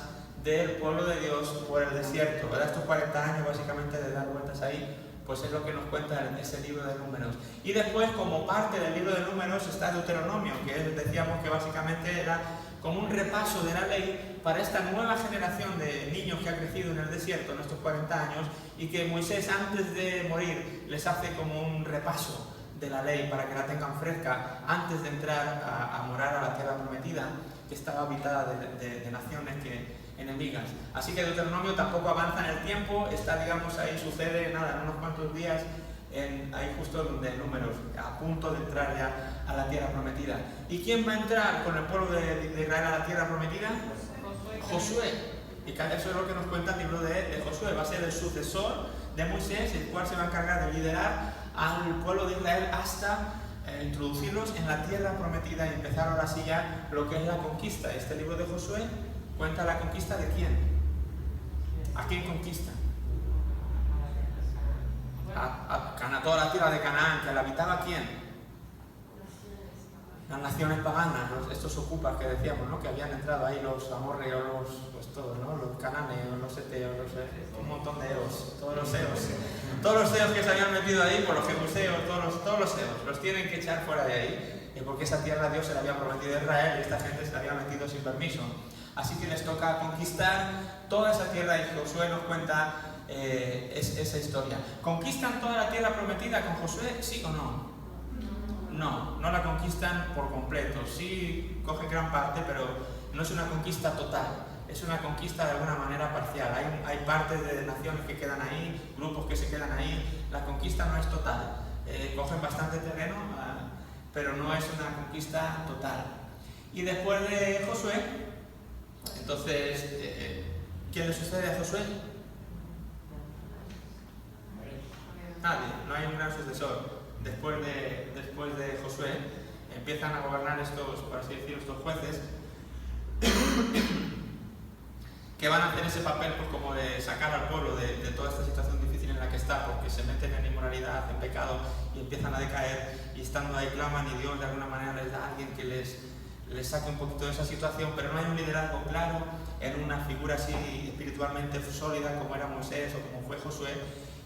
A: del pueblo de Dios por el desierto, ¿verdad? Estos 40 años básicamente de dar vueltas ahí, pues es lo que nos cuenta ese libro de Números. Y después, como parte del libro de Números, está Deuteronomio, que decíamos que básicamente era como un repaso de la ley para esta nueva generación de niños que ha crecido en el desierto en estos 40 años, y que Moisés, antes de morir, les hace como un repaso de la ley para que la tengan fresca antes de entrar a morar a la tierra prometida, que estaba habitada de naciones enemigas. Así que Deuteronomio tampoco avanza en el tiempo, está, digamos, ahí sucede nada, en unos cuantos días, ahí justo donde Números, a punto de entrar ya a la tierra prometida. ¿Y quién va a entrar con el pueblo de Israel a la tierra prometida? Josué. Y eso es lo que nos cuenta el libro de Josué. Va a ser el sucesor de Moisés, el cual se va a encargar de liderar al pueblo de Israel hasta introducirlos en la tierra prometida y empezar ahora sí ya lo que es la conquista. Este libro de Josué cuenta la conquista de quién. ¿A quién conquista? A toda la tierra de Canaán, que la habitaba quién. Las naciones paganas, estos ocupas que decíamos, ¿no? Que habían entrado ahí los amorreos, pues todos, ¿no? Los cananeos, los eteos, un montón de eos, todos los eos que se habían metido ahí, por los jebuseos, todos los eos, los tienen que echar fuera de ahí, porque esa tierra Dios se la había prometido a Israel y esta gente se la había metido sin permiso. Así que les toca conquistar toda esa tierra, y Josué nos cuenta esa historia. ¿Conquistan toda la tierra prometida con Josué? ¿Sí o no? No la conquistan por completo. Sí cogen gran parte, pero no es una conquista total. Es una conquista de alguna manera parcial. Hay partes de naciones que quedan ahí, grupos que se quedan ahí. La conquista no es total. Cogen bastante terreno, pero no es una conquista total. Y después de Josué, entonces, ¿quién le sucede a Josué? Nadie, no hay un gran sucesor. Después de Josué empiezan a gobernar estos, por así decirlo, estos jueces que van a hacer ese papel, pues, como de sacar al pueblo de toda esta situación difícil en la que está, porque se meten en inmoralidad, hacen pecado y empiezan a decaer, y estando ahí claman, y Dios de alguna manera les da a alguien que les saque un poquito de esa situación, pero no hay un liderazgo claro en una figura así espiritualmente sólida como era Moisés o como fue Josué.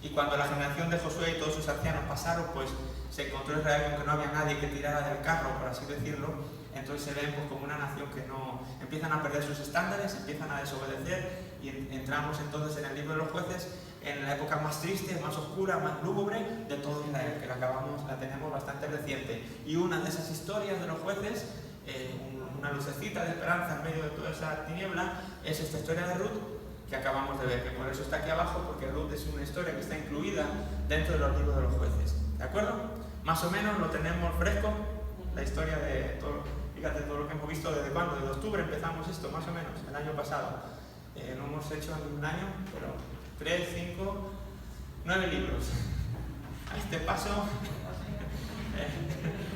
A: Y cuando la generación de Josué y todos sus ancianos pasaron, pues se encontró Israel con que no había nadie que tirara del carro, por así decirlo. Entonces se ven pues, como una nación que no... empiezan a perder sus estándares, empiezan a desobedecer, y entramos entonces en el libro de los jueces, en la época más triste, más oscura, más lúgubre de todo Israel, que la tenemos bastante reciente. Y una de esas historias de los jueces, una lucecita de esperanza en medio de toda esa tiniebla, es esta historia de Ruth, que acabamos de ver, que por eso está aquí abajo, porque Ruth es una historia que está incluida dentro de los libros de los jueces. ¿De acuerdo? Más o menos lo tenemos fresco, la historia de todo, fíjate todo lo que hemos visto desde cuándo, desde octubre empezamos esto, más o menos, el año pasado. No hemos hecho en un año, pero 3, 5, 9 libros. A este paso,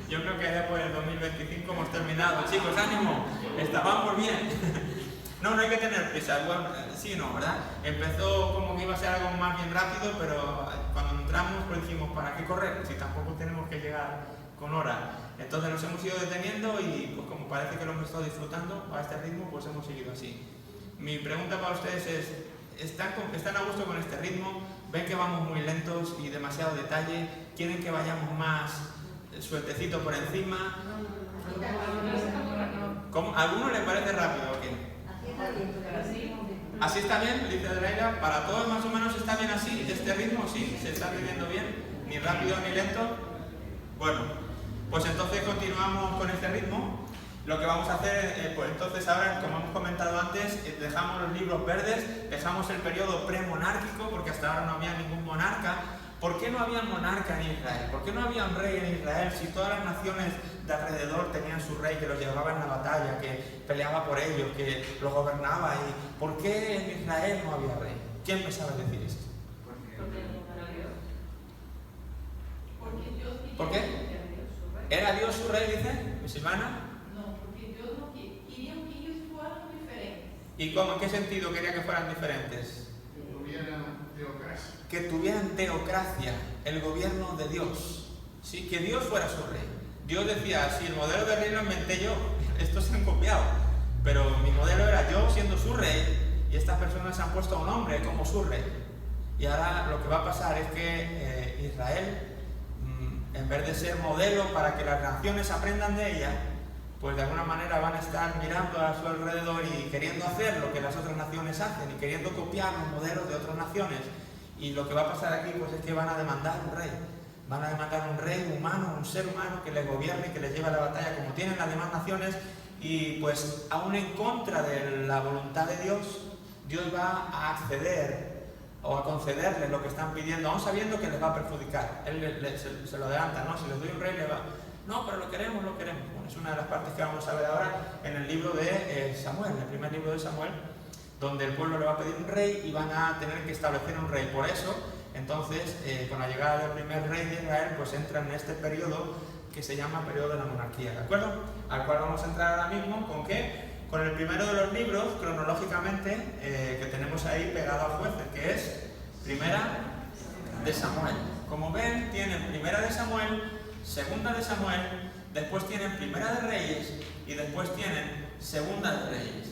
A: yo creo que ya por el 2025 hemos terminado. Chicos, ánimo, vamos bien. No hay que tener prisa. Bueno, sí, no, ¿verdad? Empezó como que iba a ser algo más bien rápido, pero cuando entramos pues dijimos, ¿para qué correr? Si tampoco tenemos que llegar con hora. Entonces nos hemos ido deteniendo y pues como parece que lo hemos estado disfrutando a este ritmo, pues hemos seguido así. Mi pregunta para ustedes es, ¿están a gusto con este ritmo? ¿Ven que vamos muy lentos y demasiado detalle? ¿Quieren que vayamos más sueltecito por encima? ¿Cómo? ¿A alguno le parece rápido o qué? ¿Así está bien? Dice Adelaida. ¿Para todos más o menos está bien así? ¿Este ritmo sí? ¿Se está viviendo bien? ¿Ni rápido ni lento? Bueno, pues entonces continuamos con este ritmo. Lo que vamos a hacer, pues entonces ahora, como hemos comentado antes, dejamos los libros verdes, dejamos el periodo premonárquico, porque hasta ahora no había ningún monarca. ¿Por qué no había monarca en Israel? ¿Por qué no había un rey en Israel si todas las naciones de alrededor tenían su rey que los llevaba en la batalla, que peleaba por ellos, que los gobernaba? ¿Y por qué en Israel no había rey? ¿Quién me sabe decir esto? ¿Por qué? ¿Era Dios su rey, dice Silvana?
E: No, porque Dios no quería que ellos fueran diferentes.
A: ¿Y cómo? ¿En qué sentido quería que fueran diferentes?
F: Que tuvieran teocracia.
A: Que tuvieran teocracia, el gobierno de Dios. ¿Sí? Que Dios fuera su rey. Dios decía, si el modelo de rey lo inventé yo, estos se han copiado. Pero mi modelo era yo siendo su rey, y estas personas se han puesto a un hombre como su rey. Y ahora lo que va a pasar es que Israel, en vez de ser modelo para que las naciones aprendan de ella, pues de alguna manera van a estar mirando a su alrededor y queriendo hacer lo que las otras naciones hacen y queriendo copiar los modelos de otras naciones. Y lo que va a pasar aquí pues es que van a demandar un rey. Van a demandar un rey humano, un ser humano que les gobierne, que les lleve a la batalla como tienen las demás naciones. Y pues aún en contra de la voluntad de Dios, Dios va a acceder o a concederles lo que están pidiendo, aún sabiendo que les va a perjudicar. Él se lo adelanta, ¿no? Si les doy un rey, le va... No, pero lo queremos, lo queremos. Bueno, es una de las partes que vamos a ver ahora en el libro de Samuel, el primer libro de Samuel, donde el pueblo le va a pedir un rey y van a tener que establecer un rey. Por eso, entonces, con la llegada del primer rey de Israel, pues entra en este periodo que se llama periodo de la monarquía, ¿de acuerdo? Al cual vamos a entrar ahora mismo, ¿con qué? Con el primero de los libros, cronológicamente, que tenemos ahí pegado a jueces, que es Primera de Samuel. Como ven, tienen Primera de Samuel, Segunda de Samuel, después tienen Primera de Reyes y después tienen Segunda de Reyes.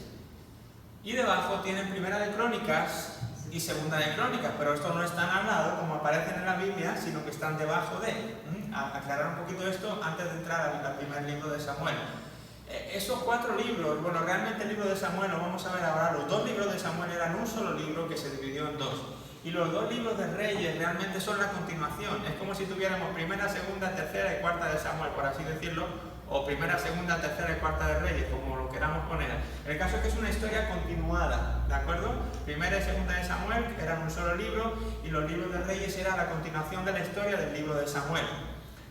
A: Y debajo tienen Primera de Crónicas y Segunda de Crónicas, pero estos no están al lado como aparecen en la Biblia, sino que están debajo de. Aclarar un poquito esto antes de entrar al primer libro de Samuel. Esos 4 libros, bueno, realmente el libro de Samuel, lo vamos a ver ahora, los 2 libros de Samuel eran un solo libro que se dividió en 2. Y los 2 libros de Reyes realmente son la continuación. Es como si tuviéramos primera, segunda, tercera y cuarta de Samuel, por así decirlo, o primera, segunda, tercera y cuarta de Reyes, como lo queramos poner. El caso es que es una historia continuada, ¿de acuerdo? Primera y segunda de Samuel eran un solo libro y los libros de Reyes eran la continuación de la historia del libro de Samuel.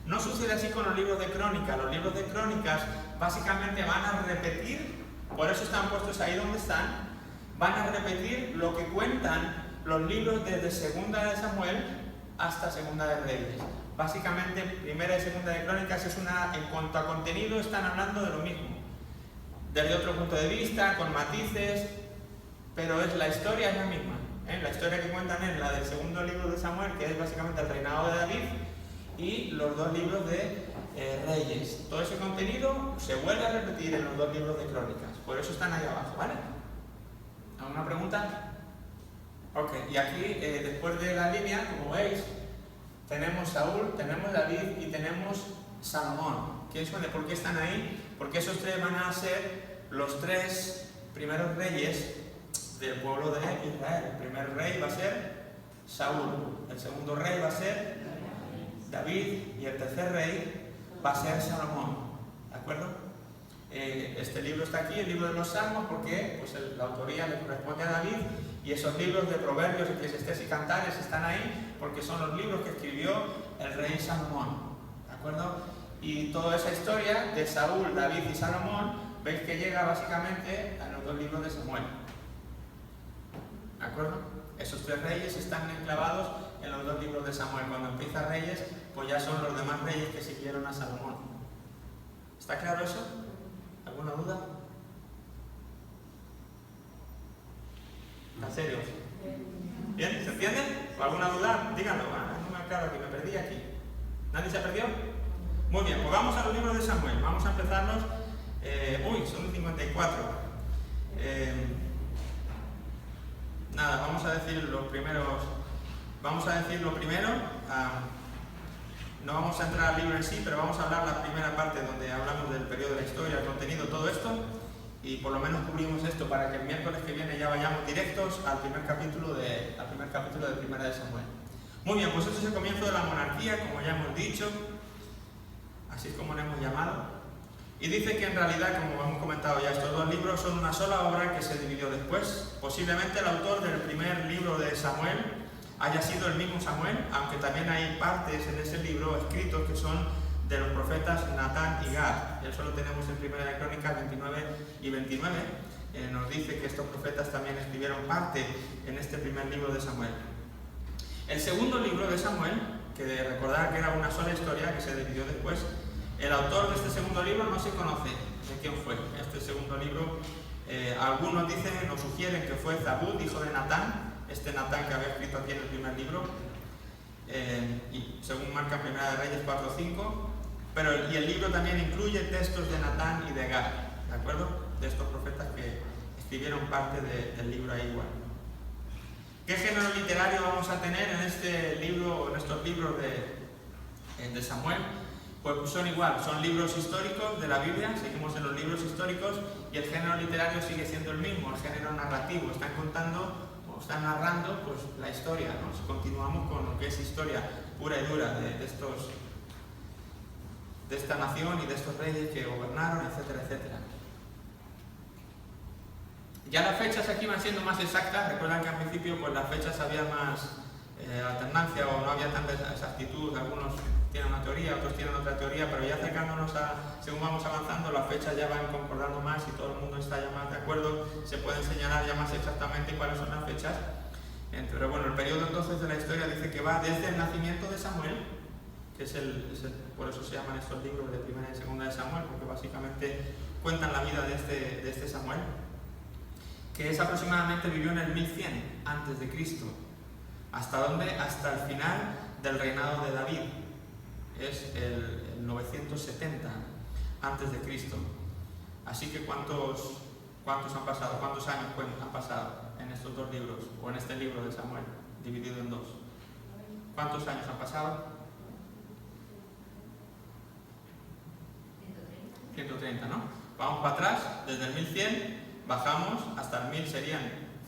A: No sucede así con los libros de Crónicas. Los libros de Crónicas básicamente van a repetir, por eso están puestos ahí donde están, van a repetir lo que cuentan los libros desde Segunda de Samuel hasta Segunda de Reyes. Básicamente, Primera y Segunda de Crónicas es en cuanto a contenido, están hablando de lo mismo. Desde otro punto de vista, con matices, pero la historia es la misma. La historia que cuentan es la del segundo libro de Samuel, que es básicamente el reinado de David, y los 2 libros de Reyes. Todo ese contenido se vuelve a repetir en los 2 libros de Crónicas. Por eso están ahí abajo, ¿vale? ¿Alguna pregunta? Ok, y aquí, después de la línea, como veis, tenemos Saúl, tenemos David y tenemos Salomón. ¿Por qué están ahí? Porque esos tres van a ser los tres primeros reyes del pueblo de Israel. El primer rey va a ser Saúl, el segundo rey va a ser David y el tercer rey va a ser Salomón. ¿De acuerdo? Este libro está aquí, el libro de los Salmos, porque pues, la autoría le corresponde a David, y esos libros de Proverbios, Eclesiastés y Cantares están ahí porque son los libros que escribió el rey Salomón. ¿De acuerdo? Y toda esa historia de Saúl, David y Salomón, veis que llega básicamente a los dos libros de Samuel. ¿De acuerdo? Esos tres reyes están enclavados en los dos libros de Samuel. Cuando empieza Reyes, pues ya son los demás reyes que siguieron a Salomón. ¿Está claro eso? ¿Alguna duda? ¿En serio? ¿Bien? ¿Se entiende? ¿Alguna duda? Díganlo. No me aclaro que me perdí aquí. ¿Nadie se perdió? Muy bien, pues vamos a los libros de Samuel. Vamos a empezarlos. Son 54. Nada, vamos a decir los primeros. Vamos a decir lo primero. No vamos a entrar al libro en sí, pero vamos a hablar la primera parte donde hablamos del periodo de la historia, el contenido, todo esto, y por lo menos cubrimos esto para que el miércoles que viene ya vayamos directos al primer capítulo de Primera de Samuel. Muy bien, pues esto es el comienzo de la monarquía, como ya hemos dicho, así es como lo hemos llamado. Y dice que en realidad, como hemos comentado ya, estos dos libros son una sola obra que se dividió después. Posiblemente el autor del primer libro de Samuel haya sido el mismo Samuel, aunque también hay partes en ese libro escritos que son de los profetas Natán y Gad. Eso lo tenemos en Primera de Crónicas 29 y 29. Nos dice que estos profetas también escribieron parte en este primer libro de Samuel. El segundo libro de Samuel, que recordar que era una sola historia que se dividió después, el autor de este segundo libro no se conoce de quién fue. Este segundo libro, algunos dicen, nos sugieren que fue Zabud, hijo de Natán, este Natán que había escrito aquí en el primer libro, y según marca Primera de Reyes 4:5, y el libro también incluye textos de Natán y de Gad, ¿de acuerdo? De estos profetas que escribieron parte del libro ahí igual. ¿Qué género literario vamos a tener en este libro, en estos libros de Samuel? Pues son igual, son libros históricos de la Biblia, seguimos en los libros históricos, y el género literario sigue siendo el mismo, el género narrativo. Están contando o están narrando pues, la historia, ¿no? Si continuamos con lo que es historia pura y dura de esta nación y de estos reyes que gobernaron, etcétera, etcétera. Ya las fechas aquí van siendo más exactas. Recuerdan que al principio pues, las fechas había más alternancia o no había tanta exactitud. Algunos tienen una teoría, otros tienen otra teoría, pero ya acercándonos según vamos avanzando, las fechas ya van concordando más y todo el mundo está ya más de acuerdo. Se pueden señalar ya más exactamente cuáles son las fechas. Pero bueno, el periodo entonces de la historia dice que va desde el nacimiento de Samuel, que es por eso se llaman estos libros de Primera y Segunda de Samuel, porque básicamente cuentan la vida de este Samuel, que es aproximadamente vivió en el 1100 antes de Cristo. ¿Hasta dónde? Hasta el final del reinado de David. Es el 970 antes de Cristo. Así que ¿cuántos han pasado? ¿Cuántos años han pasado en estos dos libros o en este libro de Samuel dividido en dos? ¿Cuántos años han pasado? 130, ¿no? Vamos para atrás, desde el 1100 bajamos hasta el 1000 serían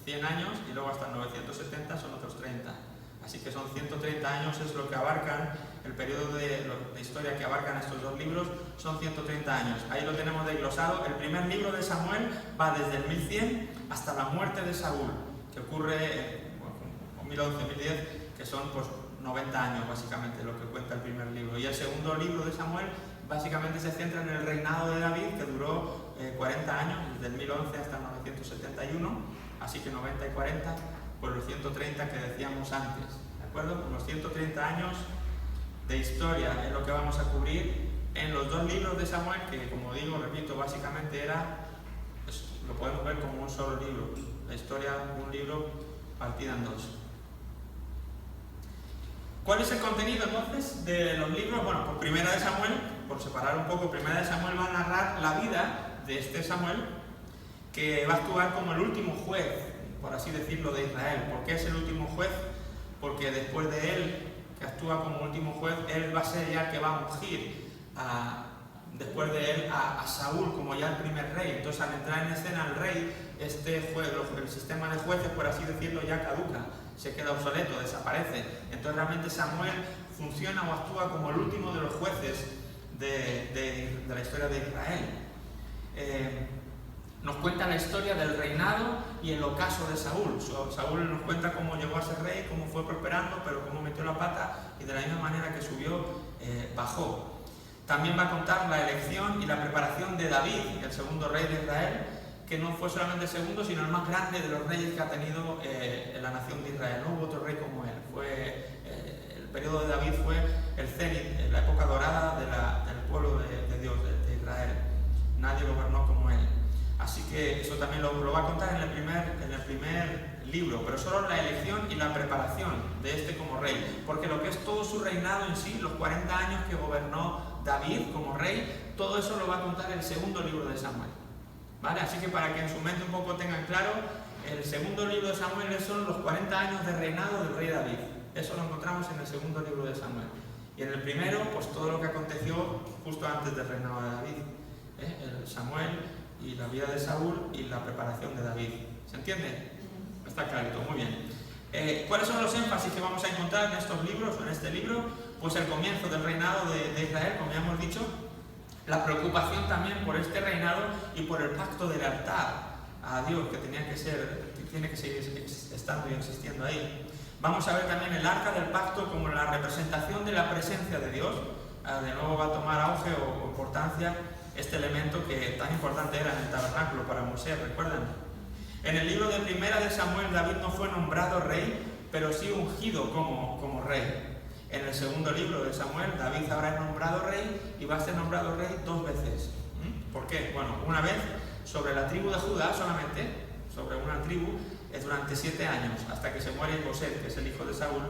A: 100 años y luego hasta el 970 son otros 30. Así que son 130 años, es lo que abarcan, el periodo de historia que abarcan estos dos libros, son 130 años. Ahí lo tenemos desglosado. El primer libro de Samuel va desde el 1100 hasta la muerte de Saúl, que ocurre en 1011-1010, que son pues 90 años básicamente lo que cuenta el primer libro. Y el segundo libro de Samuel básicamente se centra en el reinado de David, que duró 40 años, desde el 1011 hasta el 971, así que 90 y 40, por los 130 que decíamos antes, ¿de acuerdo? Unos 130 años de historia es lo que vamos a cubrir en los dos libros de Samuel, que como digo, repito, básicamente lo podemos ver como un solo libro, la historia de un libro partida en dos. ¿Cuál es el contenido entonces de los libros? Bueno, pues Primera de Samuel, por separar un poco, Primera de Samuel va a narrar la vida de este Samuel, que va a actuar como el último juez por así decirlo, de Israel. ¿Por qué es el último juez? Porque después de él, que actúa como último juez, él va a ser ya el que va a ungir después de él a Saúl como ya el primer rey. Entonces, al entrar en escena el rey, el sistema de jueces, por así decirlo, ya caduca, se queda obsoleto, desaparece. Entonces realmente Samuel funciona o actúa como el último de los jueces de la historia de Israel. Nos cuenta la historia del reinado y el ocaso de Saúl. Saúl nos cuenta cómo llegó a ser rey, cómo fue prosperando, pero cómo metió la pata y de la misma manera que subió, bajó. También va a contar la elección y la preparación de David, el segundo rey de Israel, que no fue solamente el segundo, sino el más grande de los reyes que ha tenido la nación de Israel. No hubo otro rey como él. El periodo de David fue el cenit, la época dorada del pueblo de Dios, de Israel. Nadie gobernó como él. Así que eso también lo va a contar en el primer libro, pero solo la elección y la preparación de este como rey, porque lo que es todo su reinado en sí, los 40 años que gobernó David como rey, todo eso lo va a contar el segundo libro de Samuel. ¿Vale? Así que para que en su mente un poco tengan claro, el segundo libro de Samuel son los 40 años de reinado del rey David. Eso lo encontramos en el segundo libro de Samuel. Y en el primero, pues todo lo que aconteció justo antes del reinado de David. El Samuel y la vida de Saúl y la preparación de David. ¿Se entiende? Está clarito, muy bien. ¿Cuáles son los énfasis que vamos a encontrar en estos libros o en este libro? Pues el comienzo del reinado de Israel, como ya hemos dicho, la preocupación también por este reinado y por el pacto de lealtad a Dios que tiene que seguir estando y existiendo ahí. Vamos a ver también el arca del pacto como la representación de la presencia de Dios. De nuevo va a tomar auge o importancia este elemento que tan importante era en el tabernáculo para Moisés, ¿recuerdan? En el libro de Primera de Samuel, David no fue nombrado rey, pero sí ungido como rey. En el segundo libro de Samuel, David ahora es nombrado rey y va a ser nombrado rey 2 veces. ¿Por qué? Bueno, una vez sobre la tribu de Judá solamente, sobre una tribu, es durante 7 años, hasta que se muere José, que es el hijo de Saúl,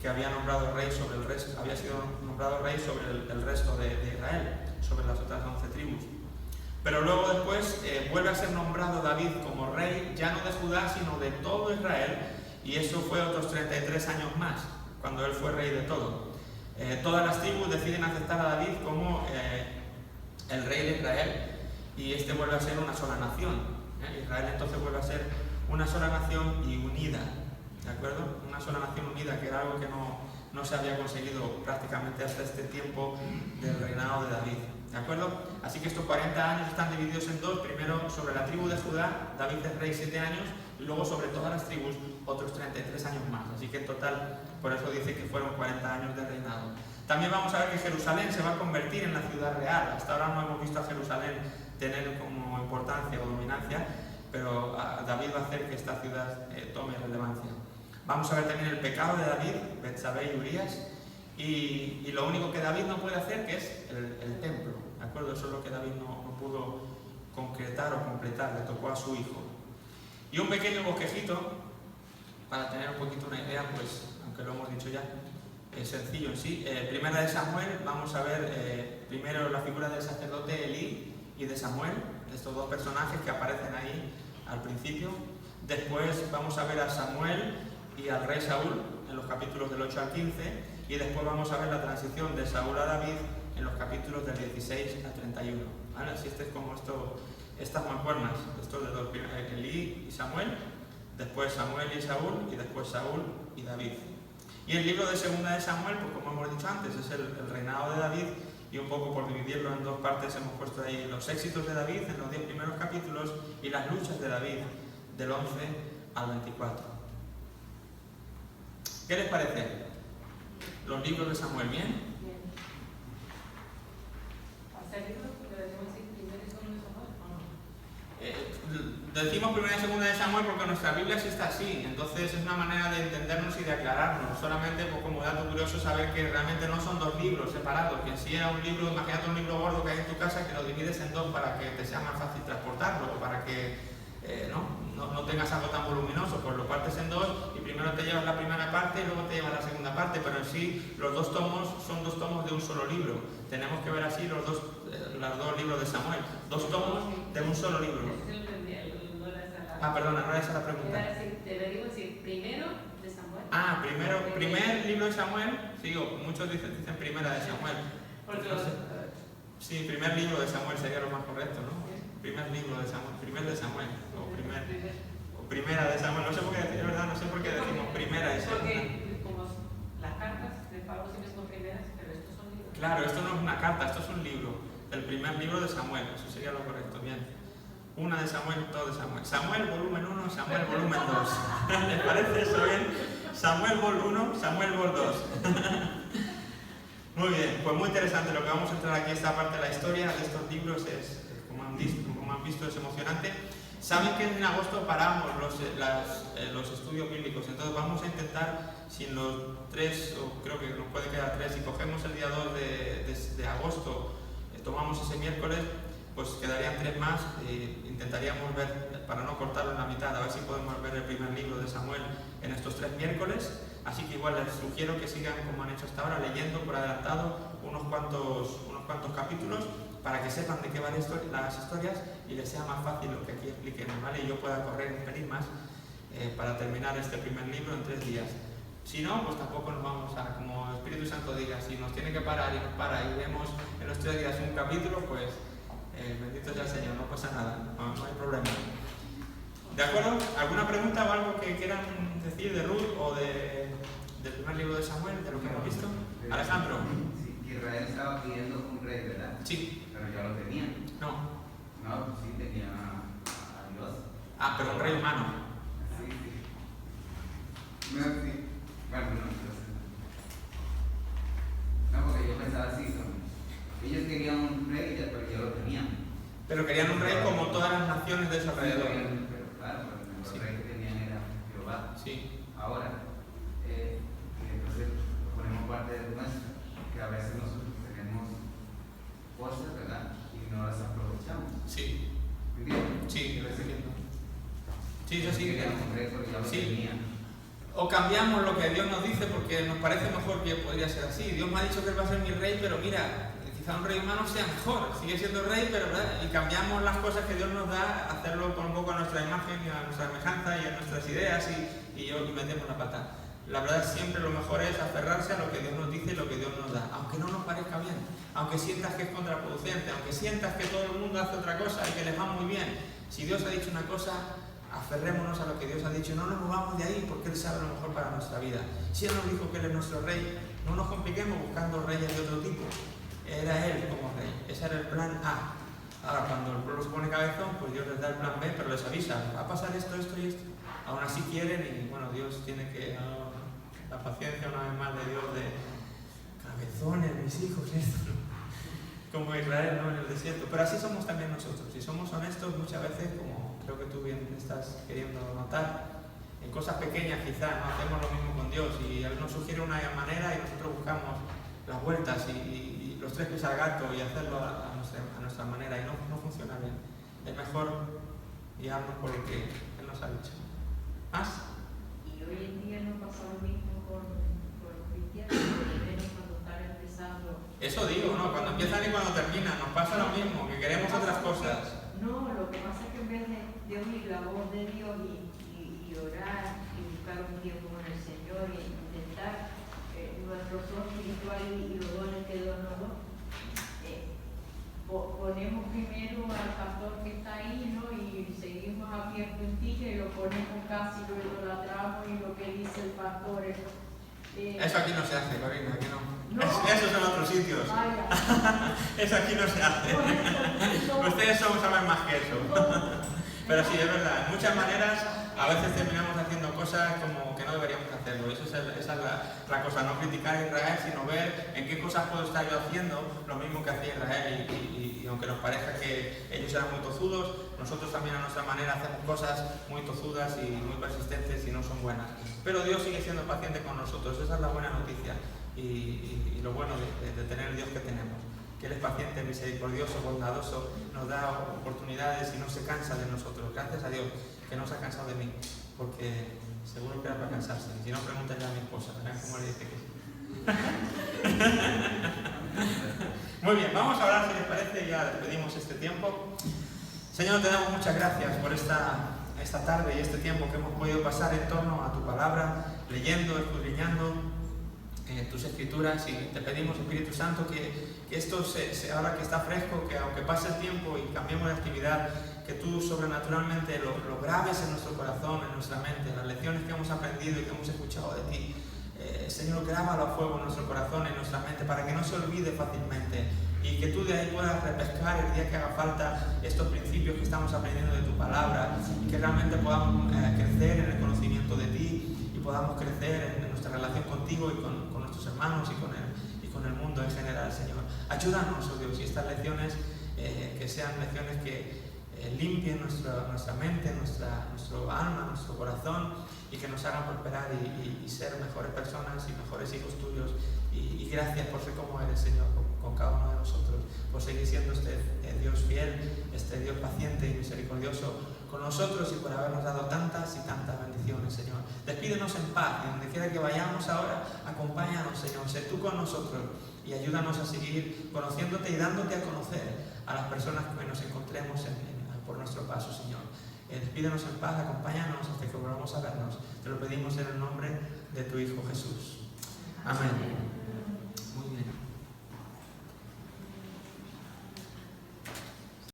A: que había nombrado rey sobre el resto, había sido nombrado rey sobre el resto de Israel, sobre las otras 11 tribus. Pero luego después vuelve a ser nombrado David como rey, ya no de Judá, sino de todo Israel, y eso fue otros 33 años más, cuando él fue rey de todo. Todas las tribus deciden aceptar a David como el rey de Israel, y este vuelve a ser una sola nación. Israel entonces vuelve a ser una sola nación y unida, ¿de acuerdo? Una sola nación unida, que era algo que no se había conseguido prácticamente hasta este tiempo del reinado de David, ¿de acuerdo? Así que estos 40 años están divididos en 2, primero sobre la tribu de Judá, David es rey 7 años, y luego sobre todas las tribus otros 33 años más, así que en total, por eso dice que fueron 40 años de reinado. También vamos a ver que Jerusalén se va a convertir en la ciudad real. Hasta ahora no hemos visto a Jerusalén tener como importancia o dominancia, pero David va a hacer que esta ciudad tome relevancia. Vamos a ver también el pecado de David, Betsabé y Urías, y lo único que David no puede hacer, que es el templo, ¿de acuerdo? Eso es lo que David no pudo concretar o completar, le tocó a su hijo. Y un pequeño bosquejito, para tener un poquito una idea, pues, aunque lo hemos dicho ya, es sencillo en sí. Primera de Samuel, vamos a ver primero la figura del sacerdote Elí y de Samuel, estos 2 personajes que aparecen ahí al principio. Después vamos a ver a Samuel y al rey Saúl en los capítulos del 8 al 15, y después vamos a ver la transición de Saúl a David en los capítulos del 16 al 31. ¿Vale? Así es como estas mancuernas, estos de 2, Elí y Samuel, después Samuel y Saúl, y después Saúl y David. Y el libro de Segunda de Samuel, pues como hemos dicho antes, es el reinado de David, y un poco por dividirlo en 2 partes hemos puesto ahí los éxitos de David en los 10 primeros capítulos y las luchas de David del 11 al 24. ¿Qué les parece? ¿Los libros de Samuel bien?
B: Bien. ¿Hacer libros? Porque decimos así, primero y segundo de Samuel, ¿o no?
A: Decimos primera y segunda de Samuel porque nuestra Biblia sí está así, entonces es una manera de entendernos y de aclararnos. Solamente pues, como dato curioso saber que realmente no son 2 libros separados, que si era un libro, imagínate un libro gordo que hay en tu casa que lo divides en 2 para que te sea más fácil transportarlo o para que no tengas algo tan voluminoso, pues lo partes en 2 y primero te llevas la primera parte y luego te llevas la segunda parte, pero en sí los 2 tomos son 2 tomos de un solo libro. Tenemos que ver así los 2 libros de Samuel, 2 tomos de un solo libro. perdona, no era esa la pregunta.
B: Deberíamos decir primero de Samuel.
A: Primer libro de Samuel. Sí, muchos dicen primera de Samuel.
B: Porque
A: No sé. Sí, primer libro de Samuel sería lo más correcto, ¿no? Primer libro de Samuel, primer de Samuel, o primera de Samuel. No sé por qué decir, ¿verdad? No sé por qué decimos primera y segunda.
B: Porque como las cartas de Pablo siempre son primeras, pero estos son libros.
A: Claro, esto no es una carta, esto es un libro. El primer libro de Samuel, eso sería lo correcto, bien. Una de Samuel, dos de Samuel. Samuel volumen 1, Samuel volumen 2. ¿Les parece eso bien? Samuel vol 1, Samuel vol 2. Muy bien, pues muy interesante lo que vamos a entrar aquí, esta parte de la historia de estos libros es, como han visto, es emocionante. Saben que en agosto paramos los estudios bíblicos, entonces vamos a intentar, si en los 3, o creo que nos puede quedar 3, si cogemos el día 2 de agosto, tomamos ese miércoles, pues quedarían 3 más, intentaríamos ver, para no cortarlo en la mitad, a ver si podemos ver el primer libro de Samuel en estos 3 miércoles. Así que igual les sugiero que sigan como han hecho hasta ahora, leyendo por adelantado unos cuantos capítulos para que sepan de qué van las historias y les sea más fácil lo que aquí expliquemos, ¿vale? Y yo pueda correr un pelín más para terminar este primer libro en 3 días. Si no, pues tampoco nos vamos a, como el Espíritu Santo diga, si nos tiene que parar y nos para y vemos en los 3 días un capítulo, pues bendito sea el Señor, no pasa nada, no hay problema. ¿De acuerdo? ¿Alguna pregunta o algo que quieran decir de Ruth o del primer libro de Samuel, de lo que hemos visto? Alejandro.
C: Sí, Israel estaba pidiendo un rey, ¿verdad?
A: Sí.
C: Pero ya lo tenían.
A: No.
C: No, pues sí tenía a Dios.
A: Pero un rey humano.
C: Sí. No, sí. Bueno, no, entonces. No, porque yo pensaba así, ellos querían un rey, pero ya lo tenían.
A: Pero querían un rey como todas las naciones de su alrededor.
C: Pero claro, el rey que tenían era Jehová.
A: Sí.
C: Ahora, entonces ponemos parte de nuestra, que a veces nosotros tenemos cosas, ¿verdad? Y no las aprovechamos.
A: Sí.
C: ¿Entiendes?
A: Sí,
C: Yo entiendo.
A: Sí, yo sí.
C: Queríamos un rey porque ya lo
A: Sí.
C: tenían.
A: O cambiamos lo que Dios nos dice porque nos parece mejor que podría ser así. Dios me ha dicho que Él va a ser mi rey, pero mira, quizá un rey humano sea mejor, sigue siendo rey, pero ¿verdad? Y cambiamos las cosas que Dios nos da, hacerlo con un poco a nuestra imagen y a nuestra semejanza y a nuestras ideas y metemos la pata. La verdad siempre lo mejor es aferrarse a lo que Dios nos dice y lo que Dios nos da, aunque no nos parezca bien, aunque sientas que es contraproducente, aunque sientas que todo el mundo hace otra cosa y que les va muy bien. Si Dios ha dicho una cosa, aferrémonos a lo que Dios ha dicho, no nos movamos de ahí porque Él sabe lo mejor para nuestra vida. Si Él nos dijo que Él es nuestro rey, no nos compliquemos buscando reyes de otro tipo. Era Él como rey, ese era el plan A. Ahora cuando el pueblo se pone cabezón, pues Dios les da el plan B, pero les avisa, va a pasar esto, esto y esto. Aún así quieren y bueno, Dios tiene que, la paciencia una vez más de Dios de cabezones, mis hijos, esto, ¿no? Como Israel, ¿no? En el desierto. Pero así somos también nosotros, si somos honestos muchas veces, como creo que tú bien estás queriendo notar, en cosas pequeñas quizás no hacemos lo mismo con Dios y Él nos sugiere una manera y nosotros buscamos las vueltas y los 3 pies al gato y hacerlo a nuestra manera y no funciona bien. Es mejor guiarnos por lo que Él nos ha dicho. ¿Más?
D: Y hoy en día no pasa lo mismo con los cristianos, por lo menos cuando están empezando.
A: Eso digo, ¿no? Cuando empiezan y cuando terminan, nos pasa lo mismo, que queremos otras cosas.
D: No, lo que pasa es que en vez de oír la voz de Dios y orar y buscar un tiempo con el Señor y intentar nuestro son espiritual y los dones que Dios nos da, ponemos primero al pastor que está ahí, ¿no? Y seguimos a pie puntilla y lo ponemos casi, lo idolatramos y lo que dice el pastor es...
A: Eso aquí no se hace, Corina, aquí no.
D: No.
A: Eso son otros sitios.
D: Vaya.
A: Eso aquí no se hace. Ustedes saben más que eso. Pero sí, es verdad. En muchas maneras, a veces terminamos haciendo cosas como que no deberíamos hacerlo. Esa es la cosa, no criticar a Israel, sino ver en qué cosas puedo estar yo haciendo lo mismo que hacía Israel. Y aunque nos parezca que ellos eran muy tozudos, nosotros también a nuestra manera hacemos cosas muy tozudas y muy persistentes y no son buenas. Pero Dios sigue siendo paciente con nosotros, esa es la buena noticia y lo bueno de tener el Dios que tenemos. Que Él es paciente, misericordioso, bondadoso, nos da oportunidades y no se cansa de nosotros. Gracias a Dios que no se ha cansado de mí, porque seguro que era para cansarse. Si no, pregúntale a mi esposa, verán cómo le dice que sí. Muy bien, vamos a hablar, si les parece, ya despedimos este tiempo. Señor, te damos muchas gracias por esta esta tarde y este tiempo que hemos podido pasar en torno a tu palabra, leyendo, escudriñando tus escrituras, y te pedimos, Espíritu Santo, que esto ahora que está fresco, que aunque pase el tiempo y cambiemos de actividad, que tú sobrenaturalmente lo grabes en nuestro corazón, en nuestra mente, las lecciones que hemos aprendido y que hemos escuchado de ti. Señor, grábalo a fuego en nuestro corazón, en nuestra mente, para que no se olvide fácilmente, y que tú de ahí puedas repescar el día que haga falta estos principios que estamos aprendiendo de tu palabra, y que realmente podamos crecer en el conocimiento de ti, y podamos crecer en nuestra relación contigo y con nuestros hermanos y con el mundo en general, Señor. Ayúdanos, oh Dios, y estas lecciones que sean lecciones que limpien nuestra mente, nuestro alma, nuestro corazón, y que nos hagan prosperar y ser mejores personas y mejores hijos tuyos. Y gracias por ser como eres, Señor, con cada uno de nosotros, por seguir siendo este Dios fiel, este Dios paciente y misericordioso con nosotros, y por habernos dado tantas y tantas bendiciones, Señor. Despídenos en paz, y donde quiera que vayamos ahora, acompáñanos, Señor, sé tú con nosotros, y ayúdanos a seguir conociéndote y dándote a conocer a las personas que nos encontremos por nuestro paso, Señor. Despídenos en paz, acompáñanos hasta que volvamos a vernos. Te lo pedimos en el nombre de tu Hijo Jesús. Amén.